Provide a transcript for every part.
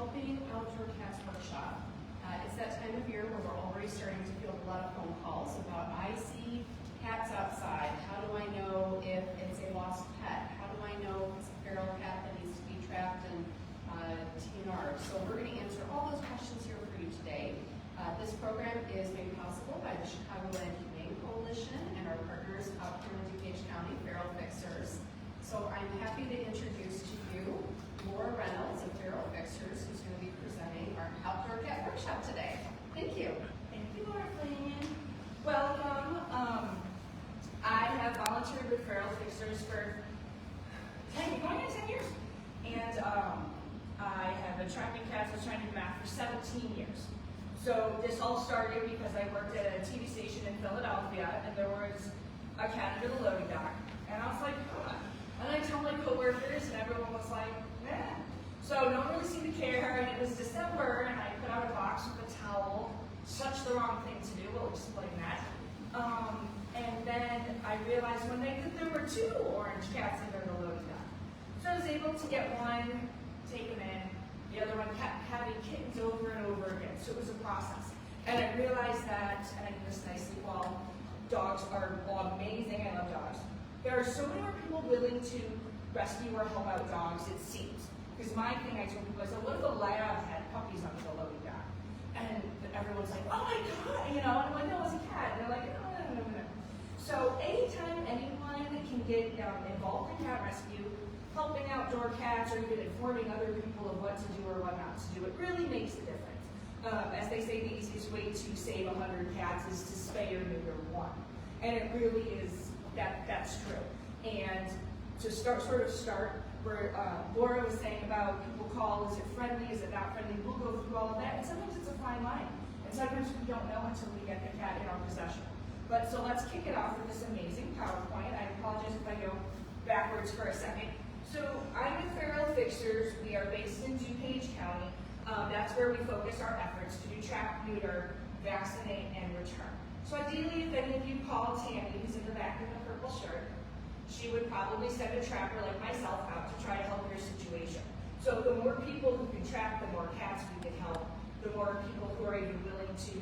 Helping Outdoor Cats workshop. It's that time of year where we're already starting to field a lot of phone calls about, I see cats outside. How do I know if it's a lost pet? How do I know if it's a feral cat that needs to be trapped in TNR? So we're going to answer all those questions here for you today. This program is made possible by the Chicagoland Humane Coalition and our partners out here in DuPage County, Feral Fixers. So I'm happy to introduce to you Laura Reynolds of Feral Fixers, who's going to be presenting our outdoor cat workshop today. Thank you. Thank you, Laura. Welcome. I have volunteered with Feral Fixers for going on 10 years. And I have been tracking cats, I was trying to do math, for 17 years. So this all started because I worked at a TV station in Philadelphia, and there was a cat under the loading dock. And I was like, huh. And I told my coworkers, and everyone was like, eh. So no one really seemed to care, and it was December, and I put out a box with a towel. Such the wrong thing to do, we'll explain that. And then I realized one day that there were 2 orange cats under the loading dock. So I was able to get one, take them in. The other one kept having kittens over and over again, so it was a process. And I realized that, and I do this nicely, while dogs are amazing, I love dogs, there are so many more people willing to rescue or help out dogs, it seems. Because my thing I told people, I said, what if a lab had puppies under the loading dock? And everyone's like, oh my God, you know, and I'm like, no, it's a cat. And they're like, no. So anytime anyone can get involved in cat rescue, helping outdoor cats, or even informing other people of what to do or what not to do, it really makes a difference. As they say, the easiest way to save 100 cats is to spay or neuter 1. And it really is, that's true. And to start where Laura was saying about people call, is it friendly, is it not friendly, we'll go through all of that, and sometimes it's a fine line. And sometimes we don't know until we get the cat in our possession. But so let's kick it off with this amazing PowerPoint. I apologize if I go backwards for a second. So I'm with Feral Fixers. We are based in DuPage County. That's where we focus our efforts to do trap, neuter, vaccinate, and return. So ideally, if any of you call Tammy, who's in the back in the purple shirt, she would probably send a trapper like myself out to try to help your situation. So the more people who can trap, the more cats we can help. The more people who are even willing to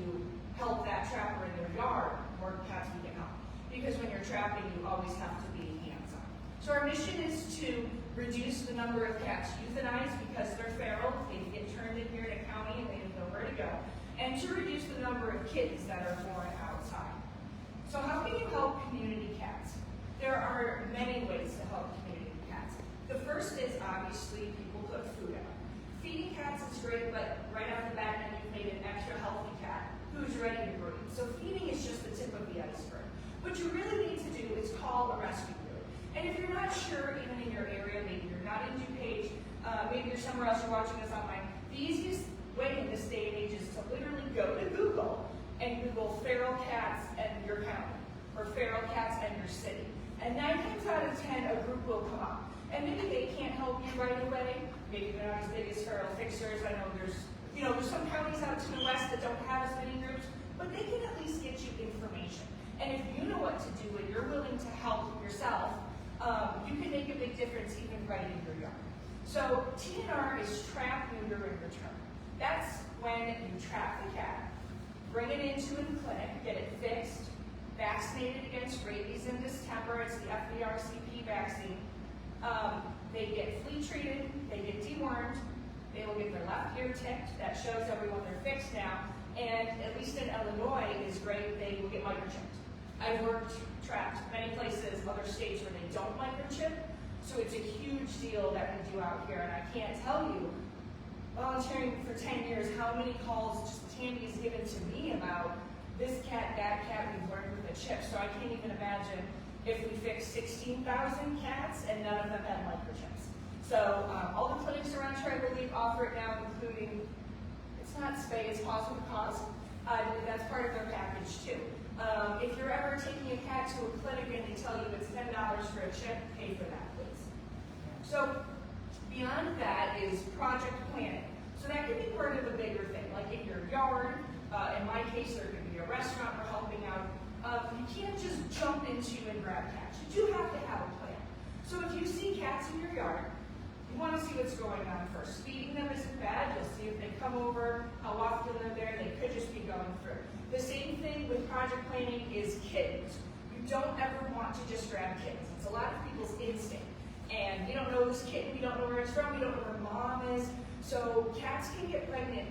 help that trapper in their yard, the more cats we can help. Because when you're trapping, you always have to be hands-on. So our mission is to reduce the number of cats euthanized because they're feral, they get turned in here in a county and they have nowhere to go, and to reduce the number of kittens that are born outside. So how can you help community cats? There are many ways to help community cats. The first is obviously people put food out. Feeding cats is great, but right off the bat, then you've made an extra healthy cat who's ready to breed. So feeding is just the tip of the iceberg. What you really need to do is call a rescue group. And if you're not sure, even in your area, maybe you're not in DuPage, maybe you're somewhere else, you're watching this online, the easiest way in this day and age is to literally go to Google and Google feral cats and your county, or feral cats and your city. And 9 times out of 10, a group will come up. And maybe they can't help you right away. Maybe they're not as big as Feral Fixers. I know there's some counties out to the west that don't have as many groups, but they can at least get you information. And if you know what to do and you're willing to help yourself, you can make a big difference even right in your yard. So TNR is trap, neuter, and return. That's when you trap the cat, bring it into a clinic, get it fixed, vaccinated against rabies and distemper. It's the FVRCP vaccine. They get flea treated, they get dewormed, they will get their left ear ticked. That shows everyone they're fixed now. And at least in Illinois is great, they will get microchipped. I've trapped many places, other states where they don't microchip. So it's a huge deal that we do out here. And I can't tell you, volunteering for 10 years, how many calls just Tammy has given to me about this cat, that cat, we've learned with a chip. So I can't even imagine if we fixed 16,000 cats and none of them had microchips. So all the clinics around here, I believe, offer it now, including, it's not spay, it's pause with a cause. That's part of their package too. If you're ever taking a cat to a clinic and they tell you it's $10 for a chip, pay for that, please. So beyond that is project planning. So that can be part of a bigger thing, like in your yard. In my case, there could be a restaurant we're helping out. You can't just jump into and grab cats. You do have to have a plan. So if you see cats in your yard, you want to see what's going on first. Feeding them isn't bad. You'll see if they come over, how often they're there. They could just be going through. The same thing with project planning is kittens. You don't ever want to just grab kittens. It's a lot of people's instinct. And we don't know this kitten, we don't know where it's from, we don't know where mom is. So cats can get pregnant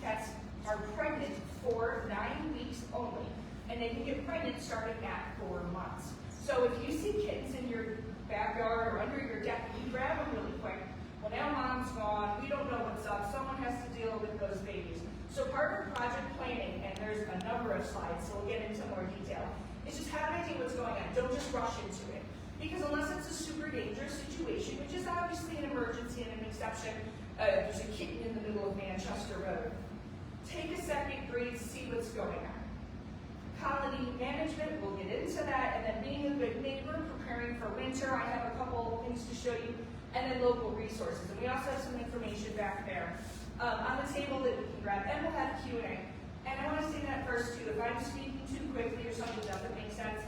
cats are pregnant for 9 weeks only. And they can get pregnant starting at 4 months. So if you see kittens in your backyard or under your deck, you grab them really quick. Well, now mom's gone, we don't know what's up, someone has to deal with those babies. So part of project planning, and there's a number of slides, so we'll get into more detail, is just have an idea what's going on. Don't just rush into it. Because unless it's a super dangerous situation, which is obviously an emergency and an exception, there's a kitten in the middle of Manchester Road. Take a second, breathe, see what's going on. Colony management, we'll get into that, and then being a good neighbor, preparing for winter. I have a couple things to show you, and then local resources. And we also have some information back there on the table that we can grab, and we'll have Q&A. And I want to say that first too, if I'm speaking too quickly or something doesn't make sense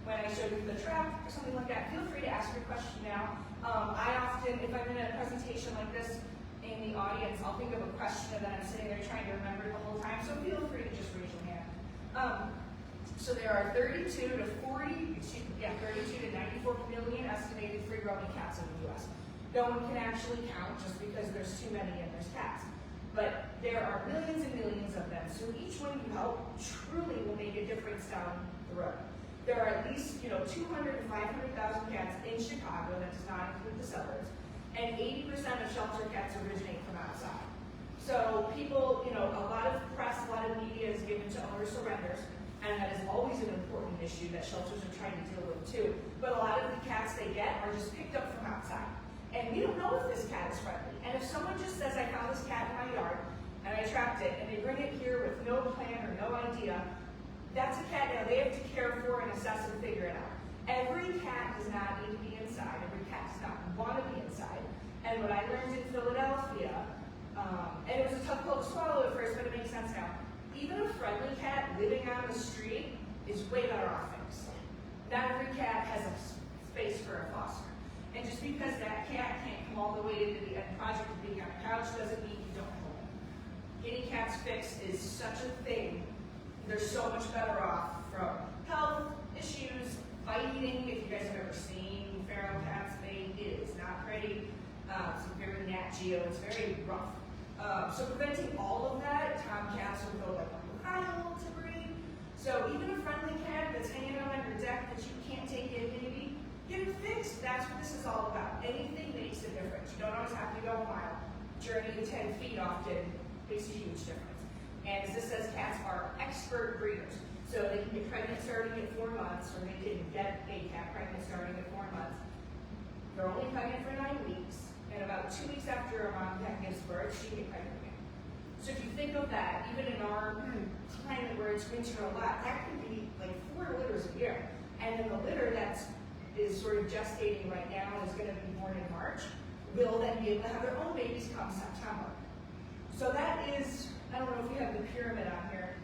when I show you the trap or something like that, feel free to ask your question now. I often, if I'm in a presentation like this in the audience, I'll think of a question and then I'm sitting there trying to remember it the whole time, so feel free to just raise your hand. So there are 32 to 94 million estimated free-roaming cats in the U.S. No one can actually count just because there's too many and there's cats. But there are millions and millions of them, so each one you help truly will make a difference down the road. There are at least 200 to 500,000 cats in Chicago, that does not include the suburbs, and 80% of shelter cats originate from outside. So people, a lot of press, a lot of media is given to owner surrenders, and that is always an important issue that shelters are trying to deal with too. But a lot of the cats they get are just picked up from outside. And we don't know if this cat is friendly. And if someone just says, I found this cat in my yard, and I trapped it, and they bring it here with no plan or no idea, that's a cat now they have to care for and assess and figure it out. Every cat does not need to be inside. Every cat does not want to be inside. And what I learned in Philadelphia, and it was a tough pill to swallow at first, but it makes sense now. Even a friendly cat living on the street is way better off things. Not every cat has a space for a foster. And just because that cat can't come all the way to the end project of being on a couch doesn't mean you don't hold it. Getting cats fixed is such a thing. They're so much better off from health issues, fighting. If you guys have ever seen feral cats, it is not pretty. It's very Nat Geo. It's very rough. So preventing all of that, tomcats will go like a mile to breed. So even a friendly cat that's hanging out on your deck that you can't take in, maybe get it fixed. That's what this is all about. Anything makes a difference. You don't always have to go a mile. Journeying 10 feet often makes a huge difference. And as this says, cats are expert breeders. So they can get pregnant starting at 4 months, or they can get a cat pregnant starting at 4 months. They're only pregnant for 9 weeks, and about 2 weeks after a mom cat gives birth, she can get pregnant again. So if you think of that, even in our climate where it's winter a lot, that could be like 4 litters a year. And then the litter that is sort of gestating right now and is going to be born in March will then be able to have their own babies come September. So that is, I don't know if we have the pyramid on here.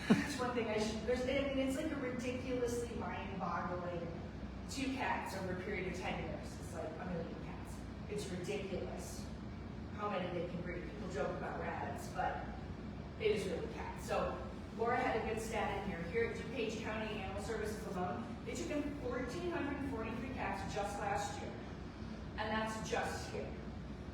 That's one thing it's like a ridiculously mind-boggling 2 cats over a period of 10 years. It's like 1 million cats. It's ridiculous how many they can breed. People joke about rabbits, but it is really cats. So Laura had a good stat in here. Here at DuPage County Animal Services alone, they took in 1,443 cats just last year. And that's just here.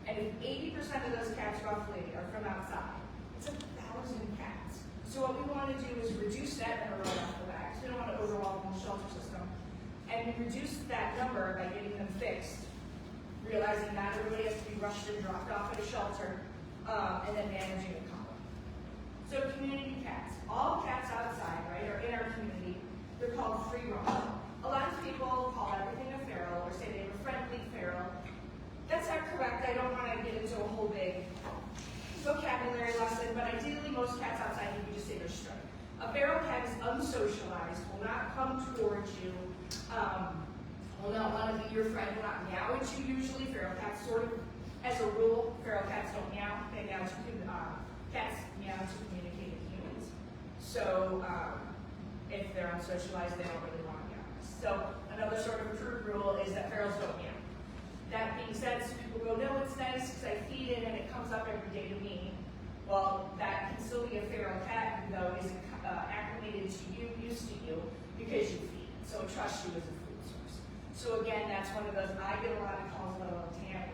And if 80% of those cats roughly are from outside, it's 1,000 cats. So what we want to do is reduce that number right off the bat, because we don't want to overwhelm the whole shelter system. And we reduce that number by getting them fixed, realizing not everybody has to be rushed and dropped off at a shelter, and then managing a colony. So community cats. All cats outside, right, are in our community. They're called free roaming. A lot of people call everything a feral or say they were friendly feral. That's not correct. I don't want to get into a whole big vocabulary lesson, but ideally most cats outside you can just say they're stray. A feral cat is unsocialized, will not come towards you, will not want to be your friend, will not meow at you usually. Feral cats sort of, as a rule, feral cats don't meow. They meow to cats meow to communicate with humans. So if they're unsocialized, they don't really want to meow. So another sort of crude rule is that ferals don't meow. being said, some people go, no, it's nice because I feed it and it comes up every day to me. Well, that can still be a feral cat, even though it isn't acclimated to you, used to you, because you feed it. So it trusts you as a food source. So again, that's one of those, I get a lot of calls about Tammy.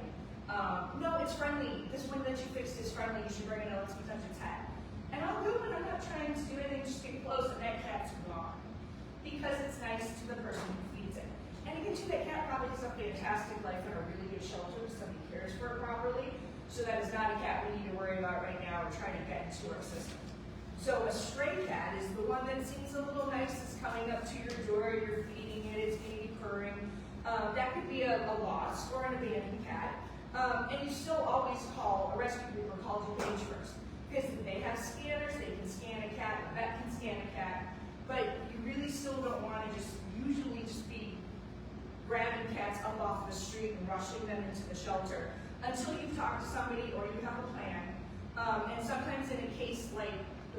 No, it's friendly. This one that you fixed is friendly. You should bring it out to touch its head. And I'll do it. I'm not trying to do anything, just get close, and that cat's gone. Because it's nice to the person who feeds it. And again, too, that cat probably has a fantastic life in a really good shelter. Somebody cares for it properly. So that is not a cat we need to worry about right now or trying to get into our system. So a stray cat is the one that seems a little nice, it's coming up to your door, you're feeding it, it's maybe purring. That could be a lost or an abandoned cat. And you still always call a rescue group or call DuPage first. Because they have scanners, they can scan a cat, a vet can scan a cat, but you really still don't want to usually just be grabbing cats up off the street and rushing them into the shelter until you've talked to somebody or you have a plan. And sometimes in a case like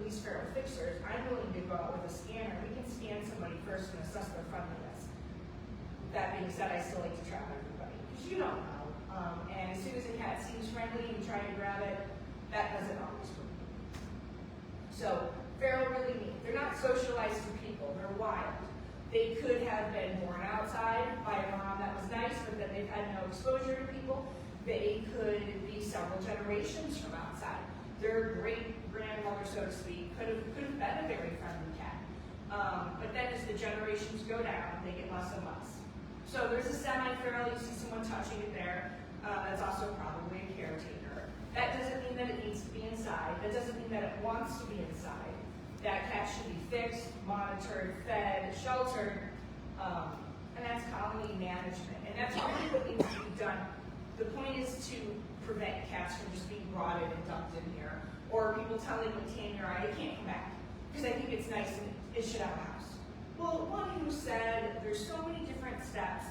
these feral fixers, I'm willing to go out with a scanner. We can scan somebody first and assess their friendliness. That being said, I still like to trap everybody because you don't know. And as soon as a cat seems friendly and you try to grab it, that doesn't always work. So feral really mean they're not socialized to people, they're wild. They could have been born outside by a mom that was nice, but then they've had no exposure to people. They could be several generations from outside. Their great-grandmother, so to speak, could have been a very friendly cat. But then as the generations go down, they get less and less. So there's a semi-feral, you see someone touching it there. That's also probably a caretaker. That doesn't mean that it needs to be inside. That doesn't mean that it wants to be inside. That cat should be fixed, monitored, fed, sheltered, and that's colony management. And that's really what needs to be done. The point is to prevent cats from just being brought in and dumped in here, or people telling with TNR, it can't come back, because I think it's nice and it should have a house. Well, one who said there's so many different steps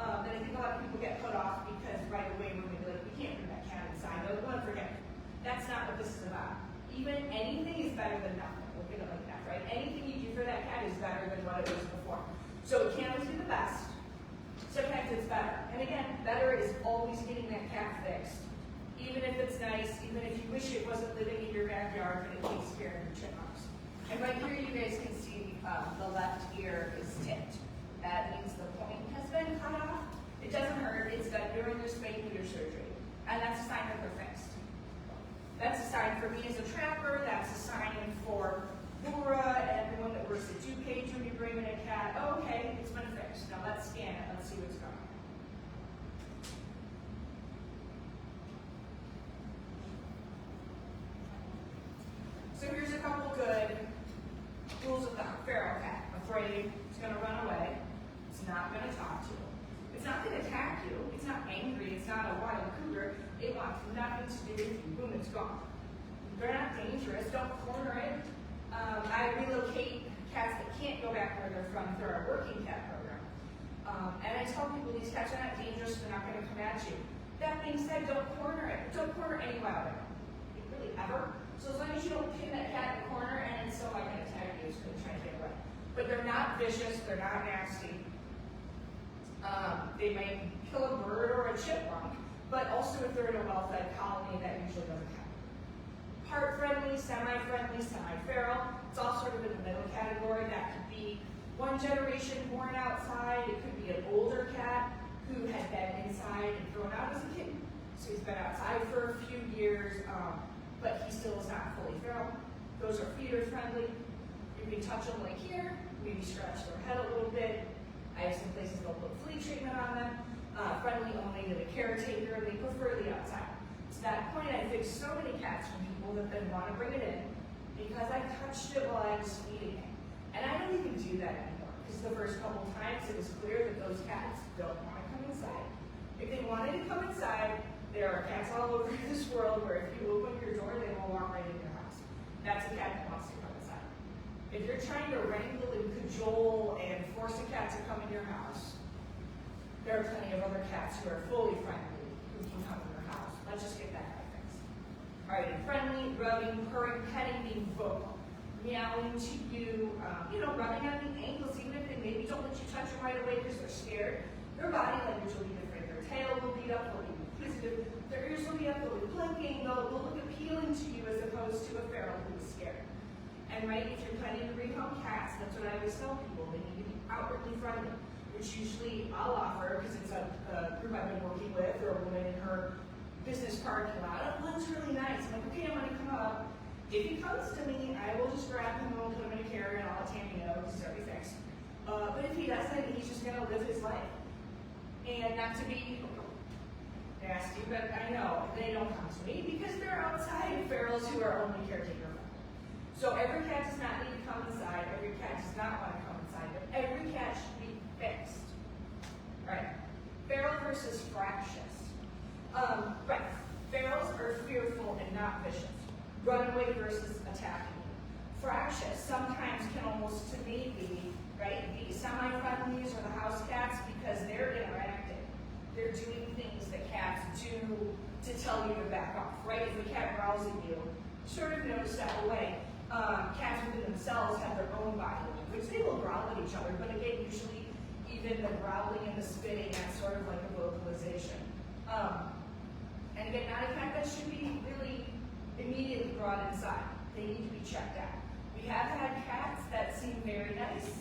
that I think a lot of people get put off because right away we're going to be like, we can't bring that cat inside. They'll want to forget it. That's not what this is about. Even anything is better than nothing. Look at it like that, right? Anything you do for that cat is better than what it was before. So it can't always be the best. Sometimes it's better. And again, better is always getting that cat fixed. Even if it's nice, even if you wish it wasn't living in your backyard, but it keeps scaring your chipmunks. And right here you guys can see the left ear is tipped. That means the point has been cut off. It doesn't hurt. It's done during their spay neuter surgery. And that's a sign that they're fixed. That's a sign for me as a trapper. That's a sign for Laura and everyone that works at DuPage when you bring in a cat. Oh, okay, it's been fixed. Now let's scan it. Let's see what's going on. So here's a couple good rules of thumb. Feral cat. Afraid. It's going to run away. It's not going to talk to you. It's not going to attack you. It's not angry. It's not a wild cougar. It wants nothing to do with you. Boom, it's gone. They're not dangerous. Don't corner it. I relocate cats that can't go back where they're from through our working cat program. And I tell people these cats are not dangerous. They're not going to come at you. That being said, don't corner it. Don't corner any wild animal. Really, ever. So as long as you don't pin that cat in the corner and it's still not going to attack you, it's going to try to get away. But they're not vicious. They're not nasty. They may kill a bird or a chipmunk, but also if they're in a well-fed colony, that usually doesn't happen. Part-friendly, semi-friendly, semi-feral. It's all sort of in the middle category. That could be one generation born outside. It could be an older cat who had been inside and thrown out as a kitten. So he's been outside for a few years, but he still is not fully feral. Those are feeder-friendly. You can touch them like here, maybe scratch their head a little bit. I have some places they'll put flea treatment on them. Friendly only to the caretaker. They prefer the outside. To that point, I fixed so many cats from people that then want to bring it in because I touched it while I was feeding it. And I don't even do that anymore because the first couple times it was clear that those cats don't want to come inside. If they wanted to come inside, there are cats all over this world where if you open your door, they will walk right in your house. That's a cat that wants to come inside. If you're trying to wrangle and cajole and force a cat to come in your house, there are plenty of other cats who are fully friendly who can come in your house. Let's just get that guy fixed. All right, and friendly, rubbing, purring, petting, being vocal, meowing to you, rubbing on the ankles, even if they maybe don't let you touch them right away because they're scared. Their body language will be different. Their tail will beat up, they'll be inquisitive, their ears will be up, they'll be blinking, they'll look appealing to you as opposed to a feral who is scared. And right, if you're planning to rehome cats, that's what I always tell people, they need to be outwardly friendly, which usually I'll offer because it's a group I've been working with or a woman in her business parking lot. Oh, one's really nice. I'm like, okay, I'm gonna come up. If he comes to me, I will just grab him and put him in a carrier and I'll let Tammy know because it's already fixed. But if he doesn't, he's just gonna live his life. And not to be nasty, but I know they don't come to me because they're outside ferals who are only caretaker friendly. So every cat does not need to come inside, every cat does not want to come inside, but every cat should be fixed. Right. Feral versus fractious. Right. Ferals are fearful and not vicious. Runaway versus attacking. Fractious sometimes can almost to me be, right, the semi-friendlies or the house cats because they're interacting. They're doing things that cats do to tell you to back off, right? If a cat growls at you, sort of know to step away. Cats within themselves have their own body language. They will growl at each other, but again, usually even the growling and the spitting, that's sort of like a vocalization. And again, not a cat that should be really immediately brought inside. They need to be checked out. We have had cats that seem very nice.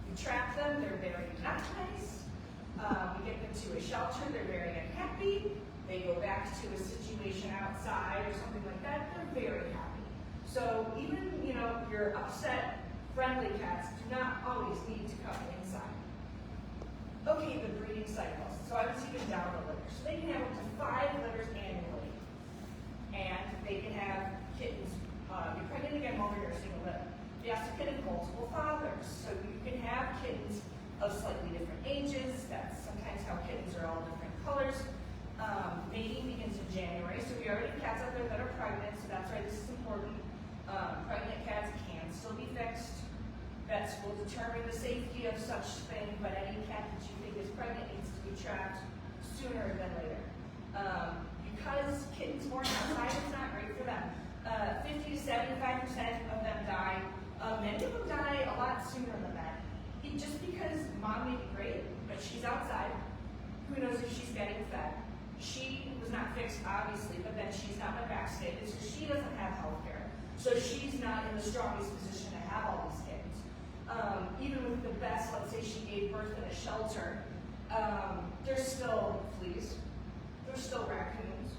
We trap them, they're very not nice. We get them to a shelter, they're very unhappy. They go back to a situation outside or something like that, they're very happy. So even, your upset, friendly cats do not always need to come inside. Okay, the breeding cycles. So I was even down the litter. So they can have up to 5 litters annually. And they can have kittens, be pregnant again while they're nursing a litter. They also can have multiple fathers. So you can have kittens of slightly different ages. That's sometimes how kittens are all different colors. Mating begins in January. So we already have cats out there that are pregnant, so that's why this is important. Pregnant cats can still be fixed. Vets will determine the safety of such thing, but any cat that you think is pregnant needs to be trapped sooner than later. Because kittens born outside, it's not great for them. 50 to 75% of them die. Many of them die a lot sooner than that. Just because mom may be great, but she's outside, who knows if she's getting fed. She was not fixed, obviously, but then she's not in backstage, so she doesn't have health care. So she's not in the strongest position to have all these kittens. Even with the best, let's say she gave birth in a shelter, there's still fleas, there's still raccoons,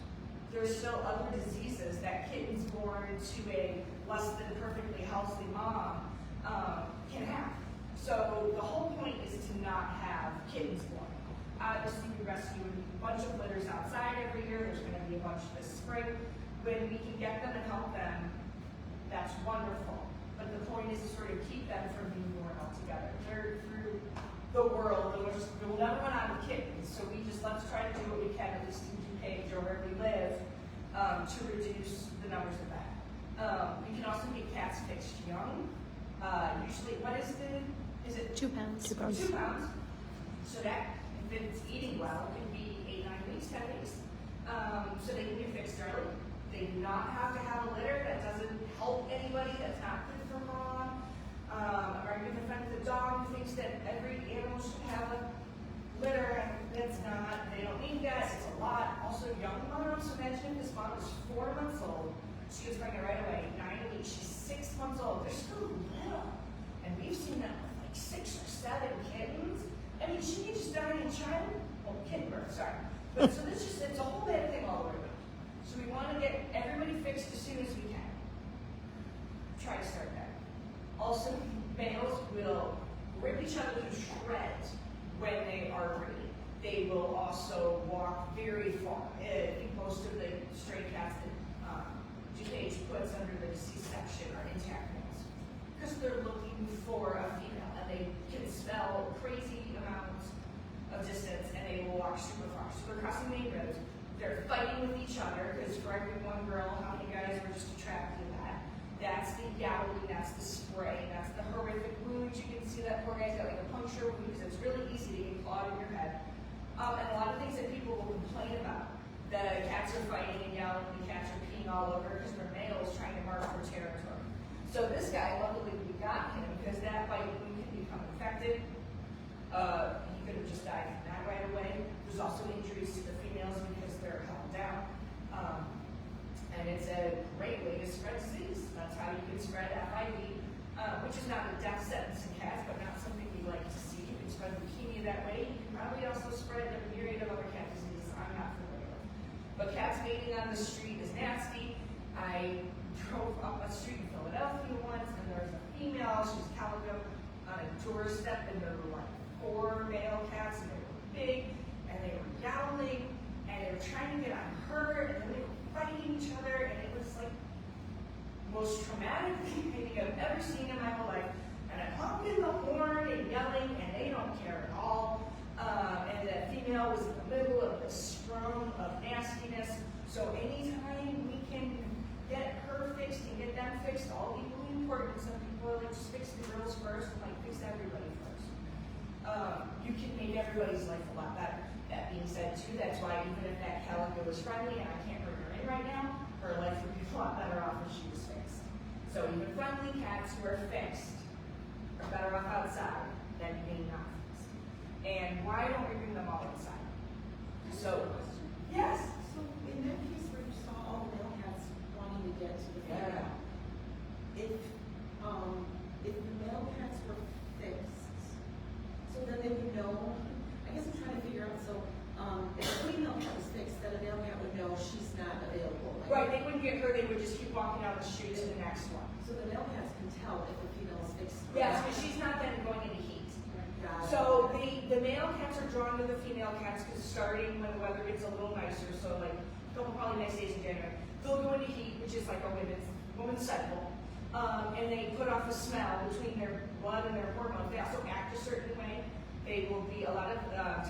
there's still other diseases that kittens born to a less than perfectly healthy mom can have. So the whole point is to not have kittens born. Obviously, we rescue a bunch of litters outside every year. There's going to be a bunch this spring. When we can get them and help them, that's wonderful. But the point is to sort of keep them from being born altogether. They're through the world. We'll never run out of kittens. So let's try to do what we can, at least in DuPage or where we live, to reduce the numbers of that. We can also get cats fixed young. Usually, is it 2 pounds. 2 pounds. So that, if it's eating well, it can be 8, 9 weeks, 10 weeks. So they can be fixed early. They do not have to have a litter. That doesn't help anybody. That's not good for mom. Or I'm a friend with a dog who thinks that every animal should have a litter, and that's not. They don't need that. It's a lot. Also, young moms. Imagine if this mom is 4 months old. She gets pregnant right away. 9 weeks. She's 6 months old. They're still little, and we've seen them with like 6 or 7 kittens. I mean, she can just die in China. Well, kitten birth, sorry. But so it's a whole bad thing all the way around. So we want to get everybody fixed as soon as we can. Try to start that. Also, males will rip each other to shreds when they are breeding. They will also walk very far. I think most of the stray cats that DuPage puts under the deceased section are intact males because they're looking for a female, and they can smell crazy amounts of distance, and they will walk super far. So they're crossing main roads. They're fighting with each other because for every one girl, how many guys were just attracted to that? That's the yowling, that's the spray, that's the horrific wounds. You can see that poor guy's got like a puncture wound because it's really easy to get clawed in your head. And a lot of things that people will complain about. The cats are fighting and yelling, the cats are peeing all over because they're males trying to mark their territory. So this guy, luckily we got him because that bite wound can become infected. He could have just died from that right away. There's also injuries introduced to the females because they're held down. And it's a great way to spread disease. That's how you can spread FIV, which is not a death sentence in cats, but not something we like to see. You can spread leukemia that way. You can probably also spread a myriad of other cat diseases I'm not familiar with. But cats mating on the street is nasty. I drove up a street in Philadelphia once, and there was a female, she was calico, on a tourist step, and there were like 4 male cats, and they were big, and they were yowling, and they were trying to get on her, and then they were fighting each other, and it was like the most traumatic thing I've ever seen in my whole life. And I'm honking the horn and yelling, and they don't care at all. And that female was in the middle of this scrum of nastiness. So anytime we can get her fixed and get them fixed, all equally important. Some people are like, just fix the girls first, and like fix everybody first. You can make everybody's life a lot better. That being said, too, that's why even if that calico was friendly, and I can't bring her in right now, her life would be a lot better off if she was fixed. So even friendly cats who are fixed are better off outside than being not fixed. And why don't we bring them all inside? So, yes. So in that case where you saw all the male cats wanting to get to the female, if the male cats were fixed, so then they would know. I guess I'm trying to figure out. So if a female cat was fixed, then a male cat would know she's not available. Right, they wouldn't get her. They would just keep walking down the street to the next one. So the male cats can tell if a female is fixed. Yes, because she's not then going into heat. Got it. So the male cats are drawn to the female cats because starting when the weather gets a little nicer, so like a couple probably next days in January, they'll go into heat, which is like a woman's cycle, and they put off a smell between their blood and their hormones. They also act a certain way. They will be, a lot of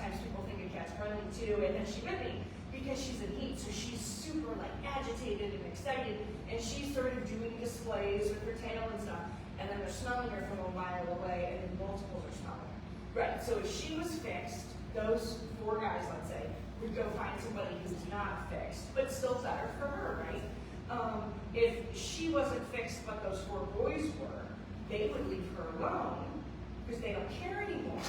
times people think a cat's friendly too, and then she would be because she's in heat, so she's super like agitated and excited, and she's sort of doing displays with her tail and stuff, and then they're smelling her from a mile away, and then multiples are smelling her. Right, so if she was fixed, those 4 guys, let's say, would go find somebody who's not fixed, but still better for her, right? If she wasn't fixed, but those 4 boys were, they would leave her alone because they don't care anymore.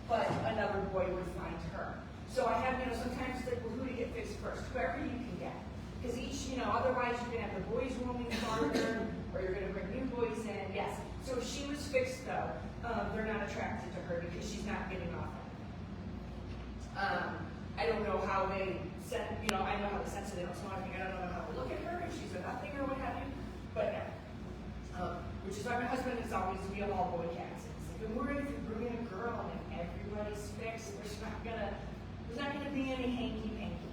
But another boy would find her. So I have, sometimes it's like, well, who to get fixed first? Whoever you can get. Because each, otherwise you're going to have the boys roaming farther, or you're going to bring new boys in. Yes. So if she was fixed, though, they're not attracted to her because she's not getting off anything. I don't know how they sense, I know how they sense it. They don't smell anything. I don't know how to look at her, if she's a nothing or what have you. But yeah. Which is why my husband is always, we have all boy cats. It's like, we're if you're bringing a girl and everybody's fixed, there's not gonna be any hanky-panky.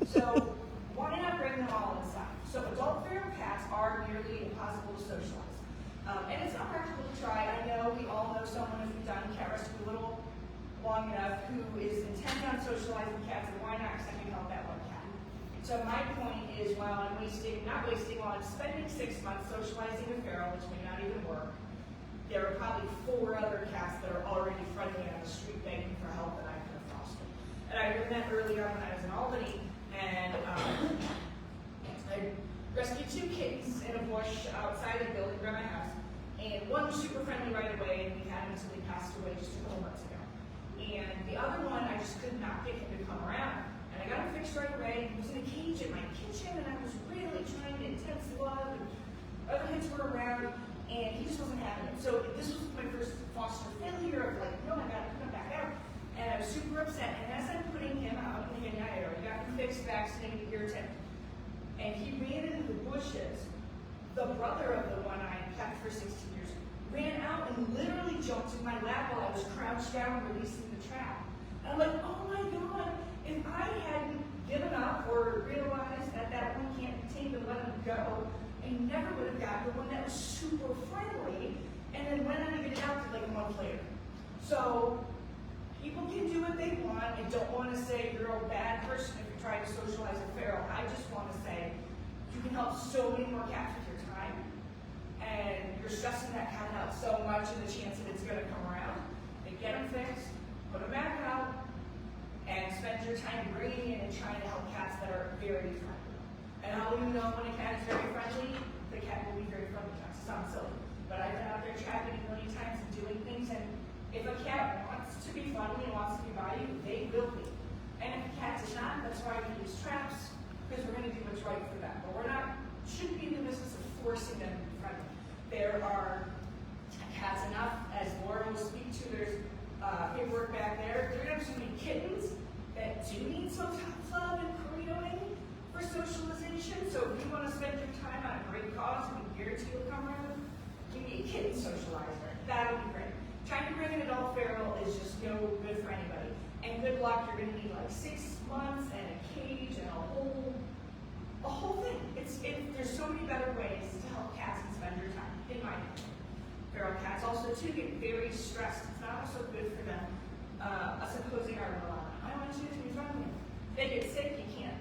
So why not bring them all inside? So adult feral cats are nearly impossible to socialize. And it's not practical to try. I know we all know someone, if we've done cat rescue a little long enough, who is intent on socializing cats, and why not? Because I can help that one cat. So my point is, while I'm while I'm spending 6 months socializing a feral, which may not even work, there are probably 4 other cats that are already friendly on the street begging for help that I could have fostered. And I learned that early on when I was in Albany, and I rescued 2 kittens in a bush outside of the building by my house, and one was super friendly right away, and we had him until he passed away just a couple months ago. And the other one, I just could not get him to come around. And I got him fixed right away. He was in a cage in my kitchen, and I was really trying to intense love, and other kids were around, and he just wasn't having it. So this was my first foster failure of like, no, I gotta put him back out. And I was super upset. And as I'm putting him out, and I had already got him fixed, vaccinated, irritant, and he ran into the bushes. The brother of the one I kept for 16 years ran out and literally jumped in my lap while I was crouched down releasing the trap. And I'm like, oh my God, if I hadn't given up or realized that that one can't be tamed and let him go, I never would have gotten the one that was super friendly and then went on to get adopted like a month later. So people can do what they want. I don't want to say you're a bad person if you're trying to socialize a feral. I just want to say you can help so many more cats with your time, and you're stressing that cat out so much and the chance that it's going to come around. Then get them fixed, put them back out, and spend your time bringing in and trying to help cats that are very friendly. And how do you know when a cat is very friendly? The cat will be very friendly. That sounds silly, but I've been out there trapping a million times and doing things, and if a cat wants to be friendly and wants to be by you, they will be. And if the cat does not, that's why we use traps, because we're going to do what's right for them. But shouldn't be in the business of forcing them to be friendly. There are cats enough, as Laura will speak to, there's paperwork back there. There are so many kittens that do need some love and cradling for socialization. So if you want to spend your time on a great cause and we guarantee you'll come around, you need a kitten socializer. That would be great. Trying to bring an adult feral is just no good for anybody. And good luck, you're going to need like 6 months and a cage and a whole thing. There's so many better ways to help cats and spend your time, in my opinion. Feral cats also too get very stressed. It's not so good for them. Us imposing our will on them. I want you to be friendly. They get sick, you can't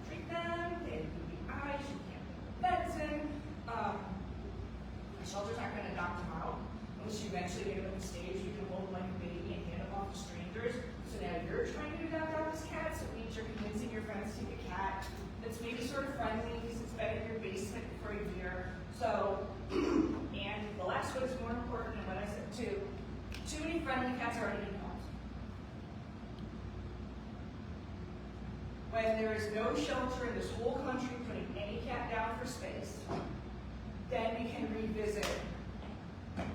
treat them. They have goopy eyes, you can't put meds in. Shelters aren't going to adopt them out unless you eventually get them to the stage you can hold them like a baby and hand them off to strangers. So now you're trying to adopt out this cat, so it means you're convincing your friends to get a cat that's maybe sort of friendly because it's been in your basement for a year. So, and the last one is more important than what I said too. Too many friendly cats are already in homes. When there is no shelter in this whole country putting any cat down for space, then we can revisit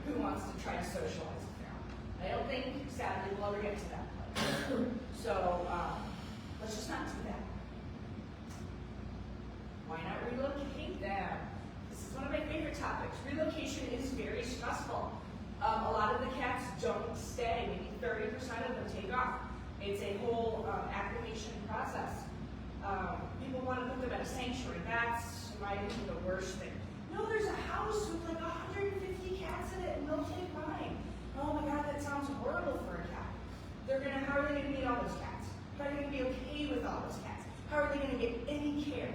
who wants to try to socialize a feral. I don't think, sadly, we'll ever get to that place. So, let's just not do that. Why not relocate them? This is one of my favorite topics. Relocation is very stressful. A lot of the cats don't stay. Maybe 30% of them take off. It's a whole acclimation process. People want to put them at a sanctuary. That's, in my opinion, the worst thing. No, there's a house with like 150 cats in it, and they'll take mine. Oh my God, that sounds horrible for a cat. How are they going to meet all those cats? How are they going to be okay with all those cats? How are they going to get any care?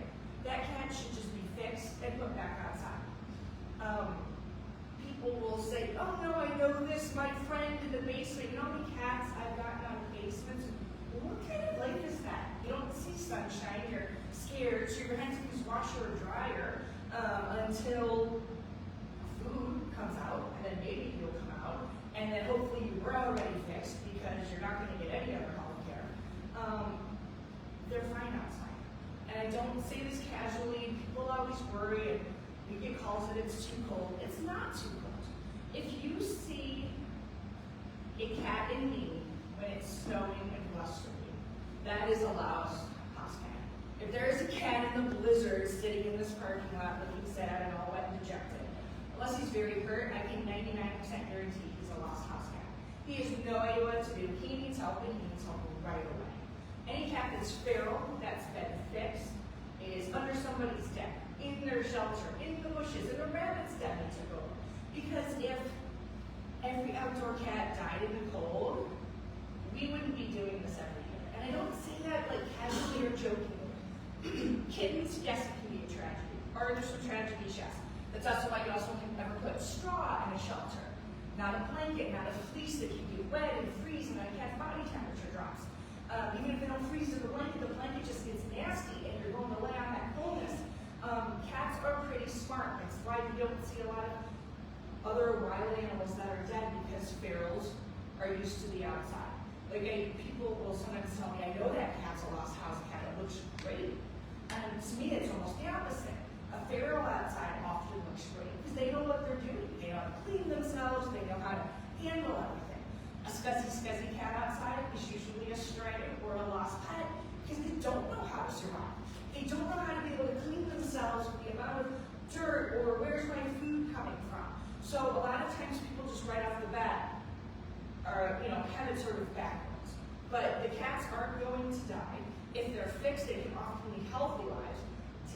That cat should just be fixed and put back outside. People will say, oh no, I know this, my friend in the basement. You know how many cats I've gotten out of basements? Well, what kind of life is that? You don't see sunshine, you're scared, so you're going to have to use washer or dryer until food comes out, and then maybe you'll come out, and then hopefully you were already fixed because you're not going to get any other health care. They're fine outside. And I don't say this casually. People always worry, and we get calls that it's too cold. It's not too cold. If you see a cat in need when it's snowing and blustery, that is a house cat. If there is a cat in the blizzard sitting in this parking lot looking sad and all wet and dejected, unless he's very hurt, I can 99% guarantee he's a lost house cat. He has no idea what to do. He needs help, and he needs help right away. Any cat that's feral, that's been fixed, is under somebody's deck, in their shelter, in the bushes, in a rabbit's den they took over. Because if every outdoor cat died in the cold, we wouldn't be doing this every year. And I don't say that like casually or jokingly. Kittens, yes, it can be a tragedy. Or there's some tragedies, yes. That's also why you also can never put straw in a shelter. Not a blanket, not a fleece that can get wet and freeze, and then a cat's body temperature drops. Even if they don't freeze to the blanket just gets nasty, and you're going to lay on that coldness. Cats are pretty smart. That's why you don't see a lot of other wild animals that are dead, because ferals are used to the outside. Like people will sometimes tell me, I know that cat's a lost house cat. It looks great. And to me, it's almost the opposite. A feral outside often looks great because they know what they're doing. They know how to clean themselves. They know how to handle everything. A scuzzy cat outside is usually a stray or a lost pet because they don't know how to survive. They don't know how to be able to clean themselves with the amount of dirt or where's my food coming from. So a lot of times people just right off the bat are, have it sort of backwards. But the cats aren't going to die. If they're fixed, they can often lead healthy lives.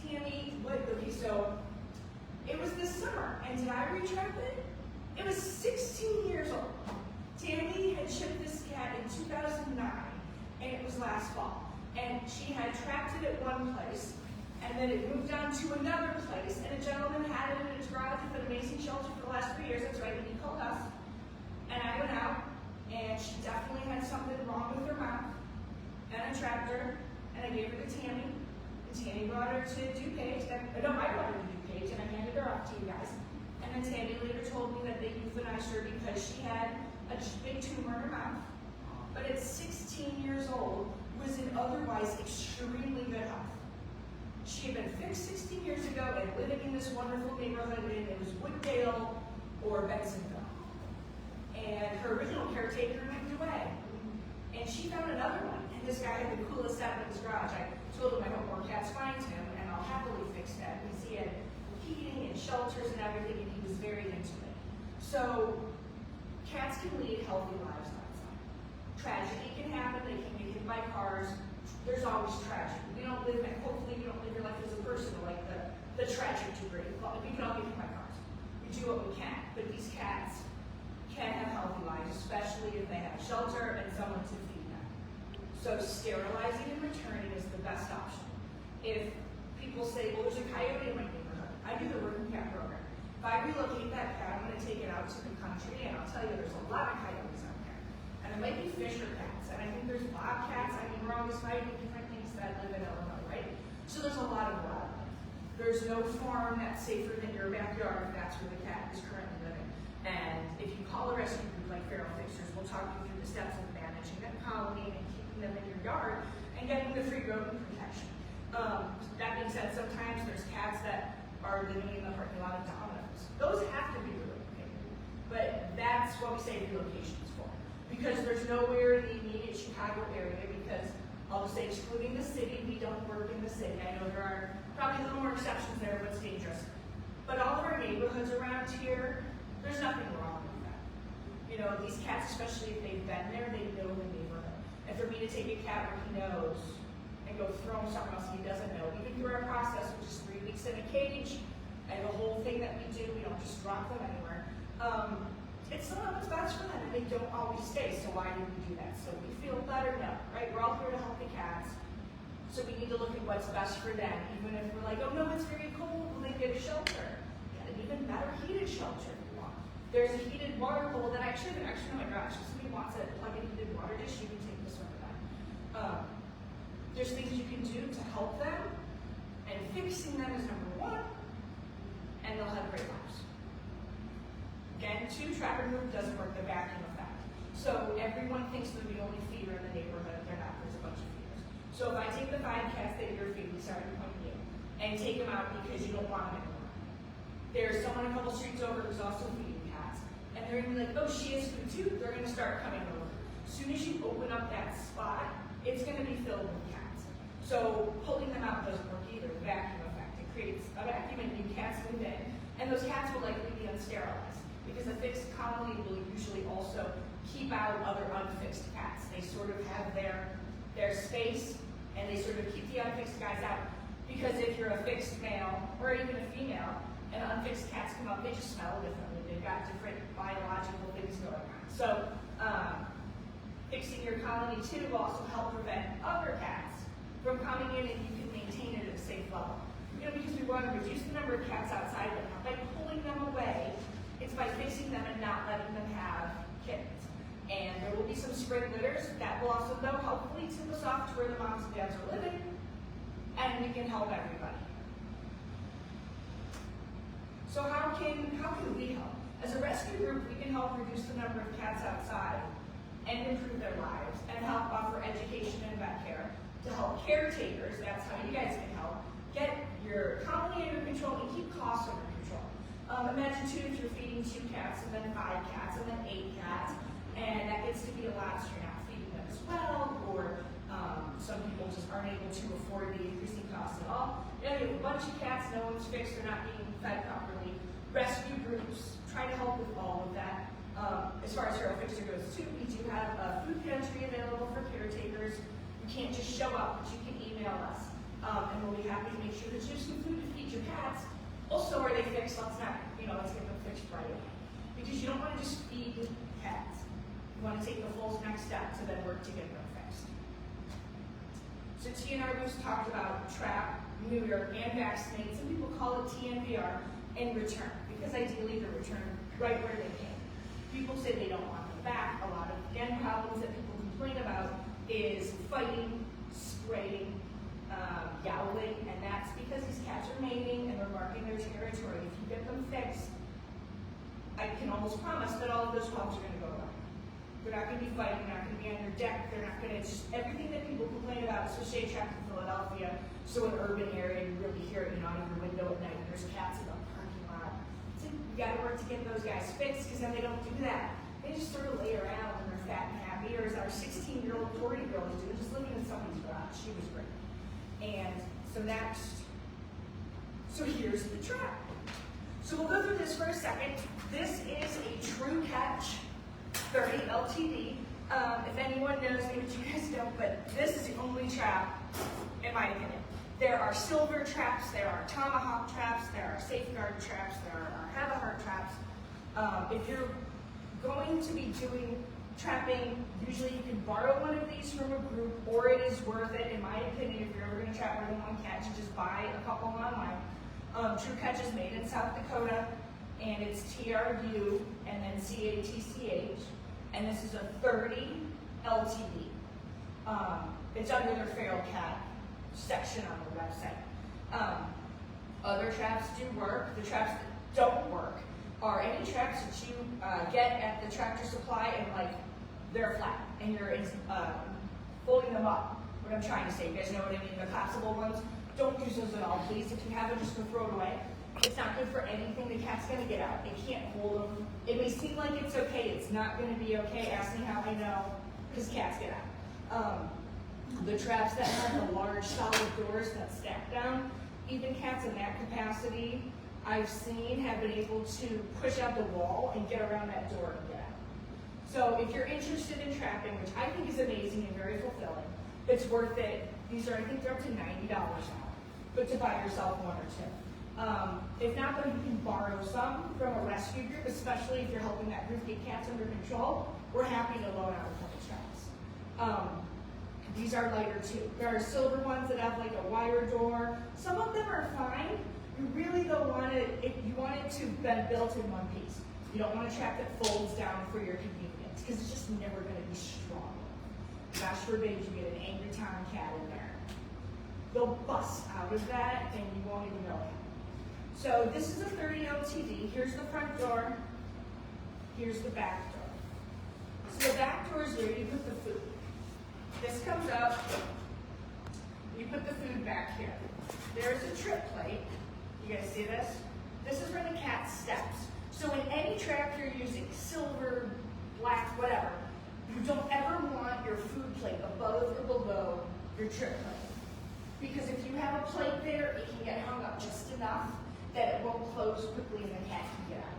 Tammy, okay, so it was this summer, and did I retrap it? It was 16 years old. Tammy had shipped this cat in 2009, and it was last fall. And she had trapped it at one place, and then it moved on to another place, and a gentleman had it in his garage with an amazing shelter for the last 3 years. That's right, and he called us. And I went out, and she definitely had something wrong with her mouth, and I trapped her, and I gave her to Tammy. Tammy brought her to DuPage. I brought her to DuPage, and I handed her off to you guys. And then Tammy later told me that they euthanized her because she had a big tumor in her mouth. But at 16 years old, otherwise extremely good health. She had been fixed 16 years ago and living in this wonderful neighborhood, and it was Wooddale or Bensonville. And her original caretaker moved away. And she found another one, and this guy had the coolest setup in his garage. I told him I hope more cats find him, and I'll happily fix that, because he had heating and shelters and everything, and he was very into it. So, cats can lead healthy lives outside. Tragedy can happen, they can get hit by cars. There's always tragedy. Hopefully we don't live your life as a person like the tragic degree. We can all get hit by cars. We do what we can, but these cats can have healthy lives, especially if they have shelter and someone to feed them. So sterilizing and returning is the best option. If people say, well, there's a coyote in my neighborhood, I do the working cat program. If I relocate that cat, I'm going to take it out to the country, and I'll tell you there's a lot of coyotes out there. And it might be fisher cats, and I think there's bobcats. I mean, we're always fighting different things that live in Illinois, right? So there's a lot of wildlife. There's no farm that's safer than your backyard if that's where the cat is currently living. And if you call a rescue group like Feral Fixers, we'll talk you through the steps of managing that colony and keeping them in your yard and getting the free rodent protection. That being said, sometimes there's cats that are living in the parking lot of Domino's. Those have to be relocated. But that's what we say relocation is for. Because there's nowhere in the immediate Chicago area, because I'll just say excluding the city, we don't work in the city. I know there are probably a little more exceptions there, but it's dangerous. But all of our neighborhoods around here, there's nothing wrong with that. You know, these cats, especially if they've been there, they know the neighborhood. And for me to take a cat where he knows and go throw him something else he doesn't know, even through our process, which is 3 weeks in a cage, and the whole thing that we do, we don't just drop them anywhere. It's not what's best for them, and they don't always stay, so why do we do that? So we feel better now, right? We're all here to help the cats, so we need to look at what's best for them, even if we're like, oh no, it's very cold, will they get a shelter? Get an even better heated shelter if you want. There's a heated water bowl that actually, oh my gosh, if somebody wants a plug-in heated water dish, you can take this one for that. There's things you can do to help them, and fixing them is number one, and they'll have great lives. Again, 2, trap and move doesn't work the vacuum effect. So everyone thinks they're the only feeder in the neighborhood. They're not. There's a bunch of feeders. So if I take the 5 cats that you're feeding, sorry to point you, and take them out because you don't want them anymore, there's someone a couple streets over who's also feeding cats, and they're going to be like, oh, she has food too. They're going to start coming over. As soon as you open up that spot, it's going to be filled with cats. So pulling them out doesn't work either. The vacuum effect. It creates a vacuum and new cats move in, and those cats will likely be unsterilized, because a fixed colony will usually also keep out other unfixed cats. They sort of have their space, and they sort of keep the unfixed guys out. Because if you're a fixed male, or even a female, and unfixed cats come up, they just smell differently. They've got different biological things going on. So, fixing your colony too will also help prevent other cats from coming in, and you can maintain it at a safe level. You know, because we want to reduce the number of cats outside, but not by pulling them away. It's by fixing them and not letting them have kittens. And there will be some spring litters that will also, though, hopefully tip us off to where the moms and dads are living, and we can help everybody. So how can we help? As a rescue group, we can help reduce the number of cats outside and improve their lives, and help offer education and vet care. To help caretakers, that's how you guys can help, get your colony under control and keep costs under control. Imagine too, if you're feeding 2 cats, and then 5 cats, and then 8 cats, and that gets to be a lot, so you're not feeding them as well, or some people just aren't able to afford the increasing costs at all. You know, you have a bunch of cats, no one's fixed, they're not being fed properly. Rescue groups try to help with all of that. As far as Feral Fixer goes too, we do have a food pantry available for caretakers. You can't just show up, but you can email us, and we'll be happy to make sure that you have some food to feed your cats. Also, are they fixed? Let's get them fixed right away. Because you don't want to just feed cats. You want to take the full next step to then work to get them fixed. So TNR we've talked about trap, neuter, and vaccinate. Some people call it TNR, and return, because ideally they're returned right where they came. People say they don't want them back. A lot of, again, problems that people complain about is fighting, spraying, yowling, and that's because these cats are mating and they're marking their territory. If you get them fixed, I can almost promise that all of those problems are going to go away. They're not going to be fighting, they're not going to be on your deck, they're not going to, just everything that people complain about shade trap in Philadelphia, so in urban area, you really hear it, out of your window at night, and there's cats in the parking lot. So you gotta work to get those guys fixed, because then they don't do that. They just sort of lay around when they're fat and happy, or as our 16-year-old Tori girl was doing, just living in someone's garage. She was great. And so here's the trap. So we'll go through this for a second. This is a true catch 30 LTD. If anyone knows, maybe you guys don't, but this is the only trap, in my opinion. There are silver traps, there are tomahawk traps, there are safeguard traps, there are have-a-heart traps. If you're going to be doing trapping, usually you can borrow one of these from a group, or it is worth it, in my opinion, if you're ever going to trap more than one cat, to just buy a couple online. True Catch is made in South Dakota, and it's TRU and then CATCH, and this is a 30 LTD. It's under their feral cat section on the website. Other traps do work. The traps that don't work are any traps that you get at the Tractor Supply and they're flat and you're folding them up. What I'm trying to say, you guys know what I mean? The collapsible ones. Don't use those at all, please. If you have them, just go throw it away. It's not good for anything. The cat's going to get out. It can't hold them. It may seem like it's okay. It's not going to be okay. Ask me how I know, because cats get out. The traps that have the large solid doors that stack down, even cats in that capacity, I've seen have been able to push out the wall and get around that door and get out. So if you're interested in trapping, which I think is amazing and very fulfilling, it's worth it. These are, I think they're up to $90 now, but to buy yourself one or two. If not, though, you can borrow some from a rescue group, especially if you're helping that group get cats under control. We're happy to loan out a couple traps. These are lighter too. There are silver ones that have a wire door. Some of them are fine. You really don't want it, you want it to be built in one piece. You don't want a trap that folds down for your convenience, because it's just never going to be strong. Gosh forbid you get an angry tomcat in there. They'll bust out of that and you won't even know it. So this is a 30 LTD. Here's the front door. Here's the back door. So the back door is where you put the food. This comes up. You put the food back here. There's a trip plate. You guys see this? This is where the cat steps. So in any trap you're using, silver, black, whatever, you don't ever want your food plate above or below your trip plate. Because if you have a plate there, it can get hung up just enough that it won't close quickly and the cat can get out.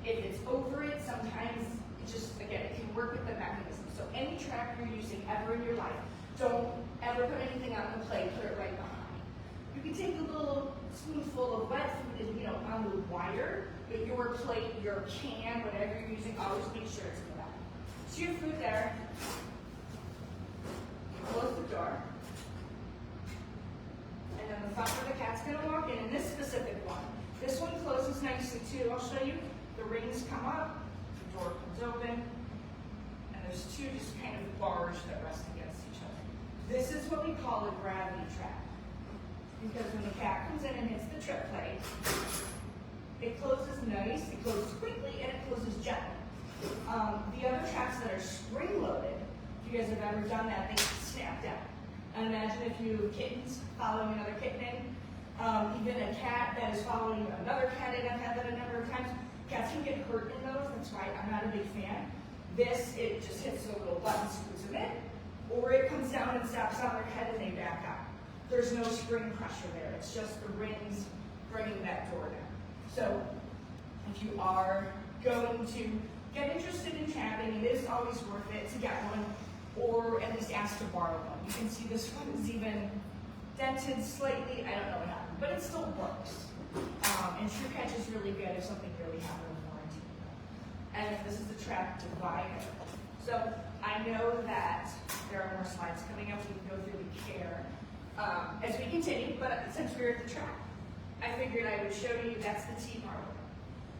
If it's over it, sometimes it just, again, it can work with the mechanism. So any trap you're using ever in your life, don't ever put anything on the plate, put it right behind. You can take a little spoonful of wet food and, on the wire, but your plate, your can, whatever you're using, always make sure it's in the back. So your food there, close the door, and then the front where the cat's gonna walk in this specific one. This one closes nicely too. I'll show you. The rings come up, the door comes open, and there's two just kind of bars that rest against each other. This is what we call a gravity trap. Because when the cat comes in and hits the trip plate, it closes nice, it closes quickly, and it closes gently. The other traps that are spring-loaded, if you guys have ever done that, they snap down. And imagine if you kittens following another kitten in, even a cat that is following another cat in. I've had that a number of times. Cats can get hurt in those, that's why I'm not a big fan. This, it just hits a little button, screws them in, or it comes down and stops on their head and they back out. There's no spring pressure there. It's just the rings bringing that door down. So if you are going to get interested in trapping, it is always worth it to get one, or at least ask to borrow one. You can see this one is even dented slightly. I don't know what happened, but it still works. And True Catch is really good if something really happened with warranty. And this is the trap divider. So I know that there are more slides coming up. We can go through the care as we continue, but since we're at the trap, I figured I would show you that's the TNR.